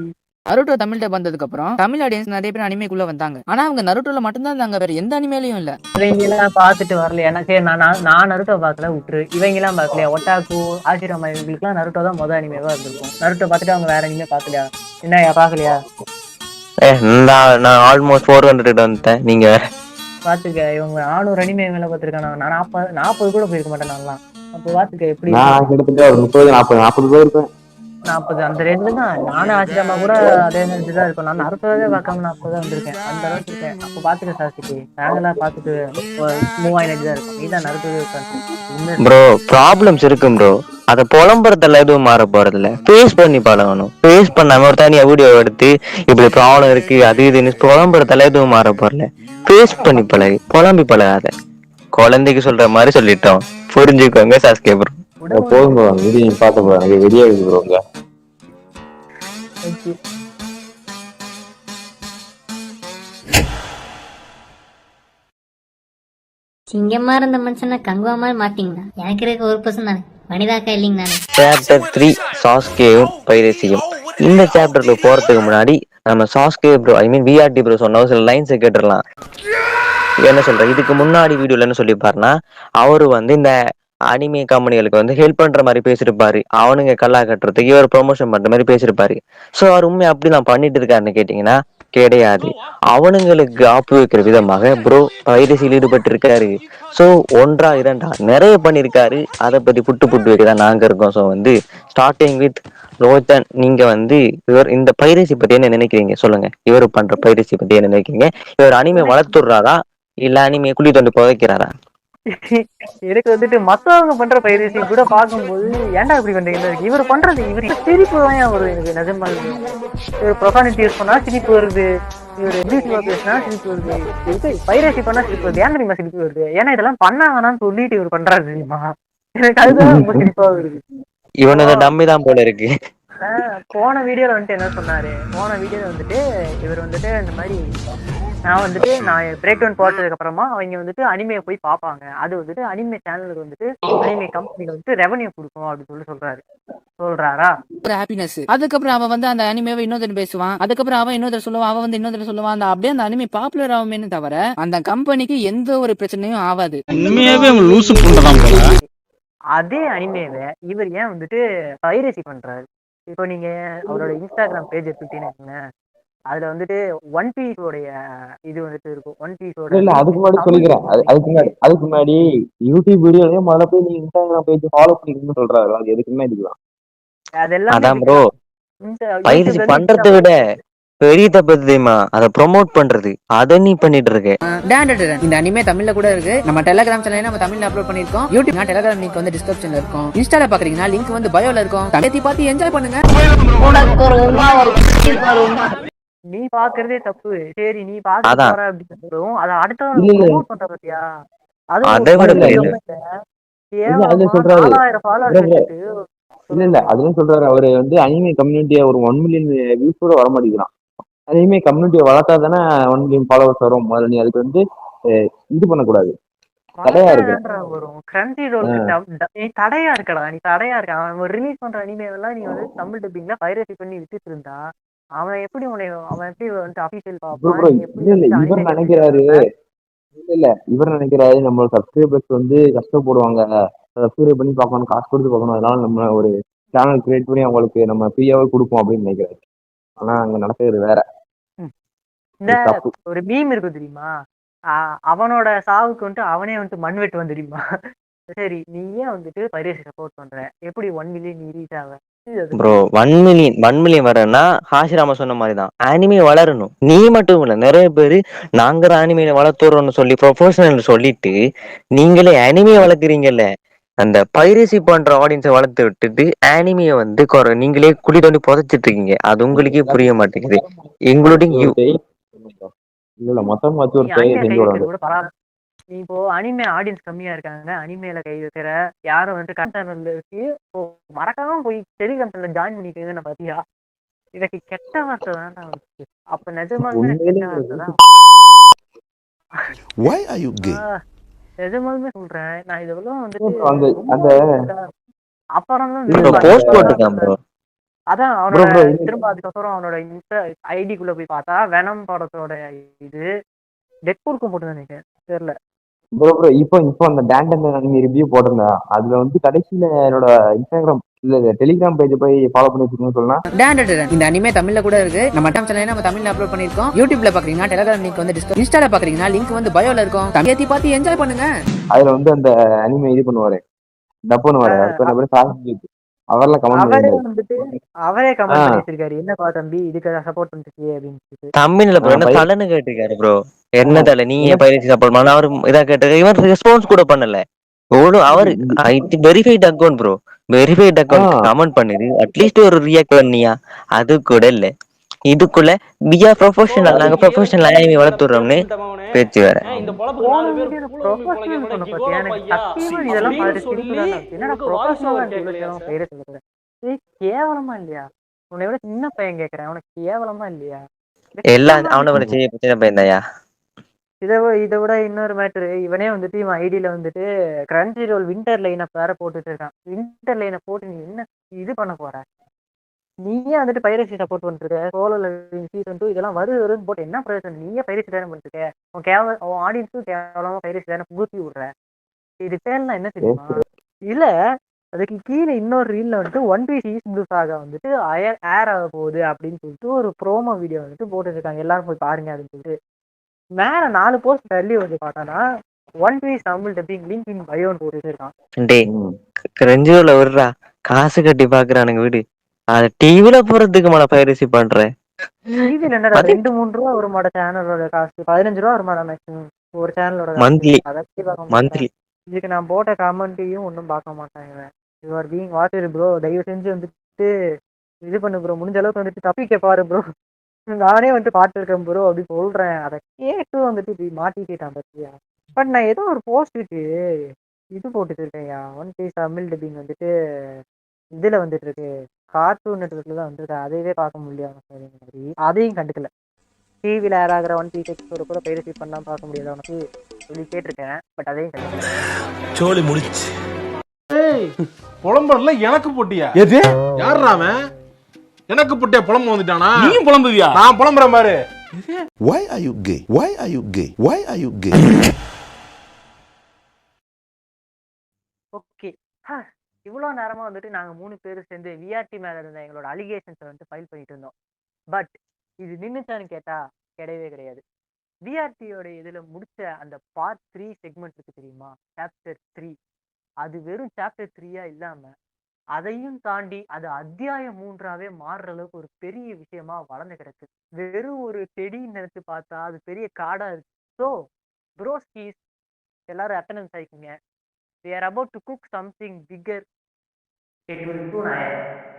நருட்டோ தமிழ்ல வந்ததுக்கு அப்புறம் தமிழ் ஆடியன்ஸ் நிறைய பேர் அனிமேக்குள்ள வந்தாங்க. ஆனா அவங்க நருட்டோல மட்டும்தான் இருந்தாங்க, வேற எந்த அனிமேலையும் இல்ல. இவங்க எல்லாம் பார்த்துட்டு வரல. எனக்கு நான் நருட்டோ பார்க்கல, விட்டுரு. இவங்க எல்லாம் பார்க்கலையா? ஒட்டாக்கு, ஆசிரமா இவங்களுக்கு எல்லாம் நருட்டோ தான் முதல் அனிமேவா இருந்திருக்கும். நருட்டோ பார்த்துட்டு அவங்க வேற அனிமே பார்க்கலையா? என்னையா பார்க்கலையா? நான் ஆல்மோஸ்ட் 400 வந்துட்டேன். நீங்க பாத்துக்க, இவங்க 400 அனிமே மேல பார்த்திருக்காங்க. நான் 40 கூட போயிருக்க மாட்டேன் நான்லாம். அப்போ பாத்துக்க எப்படி. நான் கிட்டத்தட்ட ஒரு 30-40 போயிருப்பேன். 40 அந்த ரேஞ்சில தான். நானும் ஆசிரமா கூட அதே ரேஞ்சு தான் இருக்கும். நான் நருட்டோவே பார்க்காம 40 தான் வந்திருக்கேன். அந்த அளவுக்கு இருக்கேன். அப்போ பாத்துக்க சாசிக்கு நாங்கெல்லாம் பார்த்துட்டு மூவ் ஆயினது தான் இருக்கும். நீ தான் நருட்டோவே உட்காந்து ப்ரோ ப்ராப்ளம்ஸ் இருக்கும் ப்ரோ. அதை புலம்புறதுல எதுவும் மாற போறது இல்ல. ஃபேஸ் பண்ணி பழகணும். ஃபேஸ் பண்ணாம ஒரு தனியா வீடியோ எடுத்து இப்படி ப்ராப்ளம் இருக்கு அது இதுன்னு புலம்புறதுல எதுவும் மாற போறல. ஃபேஸ் பண்ணி பழகு, புலம்பி பழகாத. குழந்தைக்கு சொல்ற மாதிரி சொல்லிட்டோம், புரிஞ்சுக்கோங்க சாஸ்கே ப்ரோ. போதும் ப்ரோ, வீடியோ பார்த்து ப்ரோ எனக்கு வெளியே இருக்கு ப்ரோங்க. சிங்கமா இருந்த மனுஷனை கங்குவா மாதிரி மாட்டீங்களா? எனக்கு இருக்க ஒரு பர்சன் தானே, மனிதாக்கா இல்லைங்க நானே. சாப்டர் 3 சாஸ்கேயும் பைரசியும். இந்த சாப்டர்ல போறதுக்கு முன்னாடி நம்ம சாஸ்கே ப்ரோ விஆர்டி ப்ரோ சொன்ன சில லைன்ஸ் கேட்டுடலாம். என்ன சொல்ற, இதுக்கு முன்னாடி வீடியோல என்ன சொல்லிப்பாருன்னா, அவரு வந்து இந்த அனிமே கம்பெனிகளுக்கு வந்து ஹெல்ப் பண்ற மாதிரி பேசிருப்பாரு. அவனுங்க கல்லா கட்டுறதுக்கு இவர் ப்ரொமோஷன் பண்ற மாதிரி பேசிருப்பாரு. சோ அவர் உண்மை அப்படிதான் பண்ணிட்டு இருக்காருன்னு கேட்டீங்கன்னா கிடையாது. அவனுங்களுக்கு ஆப்பு வைக்கிற விதமாக ப்ரோ பைரசியில் ஈடுபட்டு இருக்காரு. சோ 1 2 நிறைய பண்ணிருக்காரு. அதை பத்தி புட்டு வைக்கதான் நாங்க இருக்கோம். சோ வந்து ஸ்டார்டிங் வித் ரோஜன், நீங்க வந்து இவர் இந்த பைரசி பத்தி என்ன நினைக்கிறீங்க சொல்லுங்க. இவர் பண்ற பைரசி பத்தி என்ன நினைக்கிறீங்க? இவர் அனிமே வளர்த்துடுறாரா இல்ல அனிமே குழி தோண்டி புதைக்கிறாரா? எனக்கு வந்துட்டு மத்தவங்க பண்ற பைரசி கூட பார்க்கும்போது ஏன்டா இப்படி பண்றீங்க, இவர் பண்றது இவர் சிரிப்பு தான் வருது எனக்கு நிஜமா. இவர் ப்ரொஃபானிட்டி யூஸ் பண்ணா சிரிப்பு வருது, இவர் இங்கிலீஷ்ல பேசினா சிரிப்பு வருது, இது பைரசி பண்ணா சிரிப்பு வருது. ஏன் தெரியுமா சிரிப்பு வருது? ஏன்னா இதெல்லாம் பண்ணாங்கன்னு சொல்லிட்டு இவர் பண்றாரு தெரியுமா? எனக்கு அதுதான் ரொம்ப சிரிப்பா வருது. இவனோட டம்மி தான் போல இருக்கு. போன வீடியோல வந்துட்டு என்ன சொன்னாரு? போன வீடியோல வந்துட்டு இவர் வந்துட்டு இந்த மாதிரி நான் பிரேக் டவுன் போட்டதுக்கு அப்புறமா அவங்க வந்துட்டு அனிமையை போய் பார்ப்பாங்க. அது வந்துட்டு அனிமே சேனலுக்கு வந்துட்டு அனிமே கம்பெனிக்கு வந்துட்டு ரெவன்யூ கொடுக்கும் அப்படின்னு சொல்றாரா? ஒரு ஹாப்பினஸ். அதுக்கப்புறம் அவன் வந்து அந்த அனிமேவை இன்னொருத்தர் பேசுவான். அதுக்கப்புறம் அவன் இன்னொருத்தர் சொல்லுவான். அவன் வந்து இன்னொருத்தர் சொல்லுவான். அந்த அப்படியே அந்த அனிமே பாப்புலர் ஆகுமே தவிர அந்த கம்பெனிக்கு எந்த ஒரு பிரச்சனையும் ஆகாது. உண்மையாவே அவன் லூசு புண்டை தான் போல. அதே அனிமேவை இவர் ஏன் வந்துட்டு பைரசி பண்றாரு? இப்போ நீங்க அவரோட இன்ஸ்டாகிராம் பேஜ் எடுத்துட்டீங்கன்னா அதுல வந்துட்டு ஒன் பீஸ் உடைய இது வந்துட்டு இருக்கும். ஒன் பீஸ் இல்ல அதுக்கு முன்னாடி சொல்லிக்கிறேன். அதுக்கு முன்னாடி யூடியூப் வீடியோலயே முதல்ல போய் நீங்க இன்ஸ்டாகிராம் பேஜ் ஃபாலோ பண்ணிக்கணும்னு சொல்றாரு. அது எதுக்குமே இதுதான். அதெல்லாம் அதான் ப்ரோ, பைரசி பண்றதை விட பெரிய தப்பு தெரியுமா அதை ப்ரொமோட் பண்றது. அதை நீ பண்ணிட்டு இருக்க. இந்த அனிமே தமிழ்ல கூட இருக்கு. நம்ம டெலிகிராம் சேனல்ல நம்ம தமிழ்ல அப்லோட் பண்ணிருக்கோம். யூடியூப் டெலிகிராம் லிங்க் வந்து டிஸ்கிரிப்ஷன்ல இருக்கும். இன்ஸ்டால பாக்குறீங்கன்னா லிங்க் வந்து பயோல இருக்கும். தமிழை பார்த்து என்ஜாய் பண்ணுங்க. நீ பாக்குறதே தப்பு. சரி நீ பாக்க போற அப்படின்னு சொல்றோம். அதை அடுத்த பத்தியா? அதை விட கேவலமா சொல்றாரு 4000 ஃபாலோவர்ஸ் bro, bro. வச்சுட்டு இல்ல அதுலயும் சொல்றாரு அவரு வந்து அனிமே கம்யூனிட்டியை ஒரு 1 மில்லியன் வியூஸ் கூட வர மாட்டேங்கிறான். அனிமே கம்யூனிட்டியை வளர்த்தா தானே 1 மில்லியன் ஃபாலோவர்ஸ் வரும். முதல்ல நீ அதுக்கு வந்து இது பண்ணக்கூடாது, தடையா இருக்கு. வளர்த்தாதான்டா வரும். கிரன்ச்சி ரோலுக்கு நீ தடையா இருக்கடா, நீ தடையா இருக்க. அவன் ரிலீஸ் பண்ற அனிமேவெல்லாம் நீ வந்து தமிழ் டப்பிங்ல பைரசி பண்ணி வித்துட்டு இருந்தா அவன் எப்படி வந்து அபிஷியல் ப்ரோ பார்ப்பான்? ப்ரோ நீ எப்படி இல்ல வந்து இவர் அனிமே டப்பிங் நினைக்கிறாரு பண்ணுவ? இல்ல இவர் நினைக்கிறாரு நம்ம சப்ஸ்கிரைபர்ஸ் வந்து கஷ்டப்படுவாங்க, சப்ஸ்கிரைப் பண்ணி பார்க்கணும், காசு கொடுத்து பார்க்கணும், அதனால நம்ம ஒரு சேனல் கிரியேட் பண்ணி அவங்களுக்கு நம்ம ஃப்ரீயாவே கொடுப்போம் அப்படின்னு நினைக்கிறாரு. ஆனா அங்க நடக்கிறது வேற. இந்த இது தப்பு. ஒரு மீம் இருக்கு தெரியுமா? அவனோட சாவுக்கு வந்துட்டு அவனே வந்துட்டு மண் வெட்டுவான் தெரியுமா? சரி, நீ ஏன் வந்துட்டு பைரசி சப்போர்ட் பண்ற? எப்படி 1 மில்லியன் நீ ரீச் ஆவ? ப்ரோ 1 மில்லியன் வரேன்னா ஹாஷிராமா சொன்ன மாதிரி தான் அனிமே வளரணும். நீ மட்டும் இல்ல, நிறைய பேர் நாங்க தான் அனிமையை வளர்த்துறோம்னு சொல்லி ப்ரொஃபஷனல் சொல்லிட்டு நீங்களே அனிமையை வளர்க்குறீங்கல்ல. அந்த பைரசி பண்ற ஆடியன்ஸை வளர்த்து விட்டுட்டு அனிமையை வந்து நீங்களே குழி தோண்டி புதைச்சிட்டு இருக்கீங்க. அது உங்களுக்கே புரிய மாட்டேங்குது, இன்க்ளூடிங் யூ. இல்ல மொத்தமா வச்சு நீ ஒரு பேயை அனிமே கை செஞ்சு வைக்கிறது விடாது. கூட பரவாயில்ல. நீ இப்போ அனிமே ஆடியன்ஸ் கம்மியா இருக்காங்க, அனிமேல கை வைக்கிற யாரும் வந்துட்டு கண்டென்ட்ல இருக்கு. இப்போ மறக்காம போய் டெலிகிராம்ல ஜாயின் பண்ணிக்கோங்க. பாத்தியா, இதுக்கு கெட்ட வார்த்தை தான் வந்துச்சு. அப்ப நிஜமாலுமே எனக்கு கெட்ட வார்த்தை தான். Why are you gay? நிஜமாலுமே சொல்றேன், நான் இதெல்லாம் வந்துட்டு அந்த அந்த அப்புறம் தான் போஸ்ட் போட்டுருக்கேன் ப்ரோ. அதான் ப்ரோ அவனோட ப்ரோ திரும்ப அதுக்கப்புறம் அவனோட இன்ஸ்டா ஐடிக்குள்ள போய் பார்த்தா வெனம் படத்தோட இது டெட்பூலுக்கும் போட்டு நினைக்கிறேன், தெரியல. ப்ரோ ப்ரோ இப்போ அந்த டேண்டன் அனிமி ரிவ்யூ போட்டிருந்தேன். அதுல வந்து கடைசியில என்னோட இன்ஸ்டாகிராம் இல்ல டெலிகிராம் பேஜ் போய் ஃபாலோ பண்ணி வச்சுக்கணும்னு சொன்னா இந்த அனிமே தமிழ்ல கூட இருக்கு. நம்ம டம் சேனல்ல நம்ம தமிழ்ல அப்லோட் பண்ணிருக்கோம். யூடியூப்ல பாக்குறீங்கன்னா டெலிகிராம் லிங்க் வந்து இன்ஸ்டால பாக்குறீங்கன்னா லிங்க் வந்து பயோல இருக்கும். ஏத்தி பார்த்து என்ஜாய் பண்ணுங்க. அதுல வந்து அந்த அனிமே இது பண்ணுவாரு, டப் பண்ணுவாரு. அவர்லாம் கமெண்ட் அவரே பண்ணியிருந்தாரு. வந்துட்டு அவரே கமெண்ட் பண்ணி வச்சிருக்காரு, என்னப்பா தம்பி இதுக்கு சப்போர்ட் பண்ணிருக்கே அப்படின்னு சொல்லிட்டு. தமிழ்ல ப்ரோ என்ன தலைன்னு கேட்டிருக்காரு ப்ரோ. என்ன தலை நீ ஏன் பைரசி சப்போர்ட் பண்ண அவரு இதா கேட்டு இவன் ரெஸ்பான்ஸ் கூட பண்ணல. அவரு verified account bro, verified account comment பண்ணுது, அட்லீஸ்ட் ஒரு ரியாக்ட் பண்ணியா? அது கூட இல்ல. இதுக்குள்ள பியா ப்ரொஃபஷனல், நாங்க ப்ரொஃபஷனல் அனிமே வளர்த்துறோம்னு பேச்சு வேற. ப்ரொஃபஷனல் சொன்ன பாத்தியா, எனக்கு சத்தியமா இதெல்லாம் பார்த்து சிரிப்பு தான் வந்துச்சு. என்னடா ப்ரொஃபஷனல் கேவலமா இல்லையா? உன்னை விட சின்ன பையன் கேக்குறேன், உனக்கு கேவலமா இல்லையா? எல்லாம் அவனை விட சின்ன பையன் தாயா. இதை விட இன்னொரு மேட்ரு, இவனே வந்துட்டு இவன் ஐடியில வந்துட்டு கிரன்ச்சி ரோல் வின்டர் லைனப் வேற போட்டுட்டு இருக்கான். வின்டர் லைனை போட்டு நீ என்ன இது பண்ண போற? நீயே வந்துட்டு பைரசி சப்போர்ட் பண்ணிட்டு சோலோ சீசன் 2 இதெல்லாம் வருதுன்னு போட்டு என்ன பிரயோஜனம்? நீயே பைரசி தானே பண்ணிட்டு உன் ஆடியன்ஸும் கேவலமா பைரசி தானே புகுத்தி விடுற. இது பேர்லாம் என்ன தெரியுமா? இல்ல அதுக்கு கீழே இன்னொரு ரீல்ல வந்துட்டு 1 Piece சீசன் 2 சாகா வந்துட்டு ஏர் ஆக போகுது அப்படின்னு சொல்லிட்டு ஒரு ப்ரோமோ வீடியோ வந்துட்டு போட்டுட்டு இருக்காங்க. எல்லாரும் போய் பாருங்க அப்படின்னு சொல்லிட்டு மேல 4 போஸ்ட் தள்ளி வந்து பார்த்தானா 1 Piece Tamil dubbing link in பயோன்னு போட்டுட்டு இருக்கான். டேய் கிரஞ்சிரோல விடுறா, காசு கட்டி பாக்குறானுங்க விடு. அது டிவில போறதுக்கு மேல பைரசி பண்றேன். டிவில என்னடா 2-3 ரூபா ஒரு மாட சேனலோட காசு, 15 ரூபா ஒரு மாட மேக்ஸிமம் ஒரு சேனலோட மந்த்லி மந்த்லி. இதுக்கு நான் போட்ட கமெண்ட்டையும் ஒன்றும் பார்க்க மாட்டாங்க. You are being watcher bro, தயவு செஞ்சு வந்துட்டு இது பண்ணு ப்ரோ, முடிஞ்ச அளவுக்கு வந்துட்டு தப்பிக்க பாரு ப்ரோ, நானே வந்துட்டு பார்த்துருக்கேன் ப்ரோ அப்படி சொல்றேன். அதை கேட்டு வந்துட்டு இப்படி மாட்டிக்கிட்டான் பத்தியா. பட் நான் ஏதோ ஒரு போஸ்ட்டுக்கு இது போட்டுட்டு இருக்கேன்யா, 1 Piece தமிழ் டப்பிங் வந்துட்டு இதுல வந்துட்டு இருக்கு, கார்ட்டூன் நெட்வொர்க்ல தான் வந்துருக்கு, அதையவே பார்க்க முடியாது மாதிரி அதையும் கண்டுக்கல. டிவியில் ஏர் ஆகிற 1 Piece எபிசோட கூட பைரசி பண்ணலாம் பார்க்க முடியாது அவனுக்கு சொல்லி கேட்டிருக்கேன். பட் அதையும் கண்டுக்கல. சோலி முடிச்சு. புலம்புறதுல எனக்கு போட்டியா? எது யாரா அவன்? எனக்கு போட்டியா புலம்பு வந்துட்டானா? நீயும் புலம்புவியா? நான் புலம்புறேன் பாரு. Why are you gay? Why are you gay? Why are you gay? Okay, இவ்வளோ நேரமா வந்துட்டு நாங்க 3 பேரும் சேர்ந்து விஆர்டி மேல இருந்த எங்களோட அலிகேஷன்ஸை வந்துட்டு ஃபைல் பண்ணிட்டு இருந்தோம். பட் இது நின்னுச்சான்னு கேட்டா கிடையவே கிடையாது. விஆர்டியோட இதுல முடிச்ச அந்த பார்ட் 3 செக்மெண்ட் இருக்கு தெரியுமா, சாப்டர் 3, அது வெறும் சாப்டர் 3யா இல்லாம அதையும் தாண்டி அது அத்தியாயம் 3ஆவே மாறுற அளவுக்கு ஒரு பெரிய விஷயமா வளர்ந்து கிடக்கு. வெறும் ஒரு செடின்னு நினைச்சு பார்த்தா அது பெரிய காடா இருக்கு. ஸோ ப்ரோஸ்கீஸ் எல்லாரும் attendance ஆயிக்குங்க. We are about to cook something bigger. It will soon happen.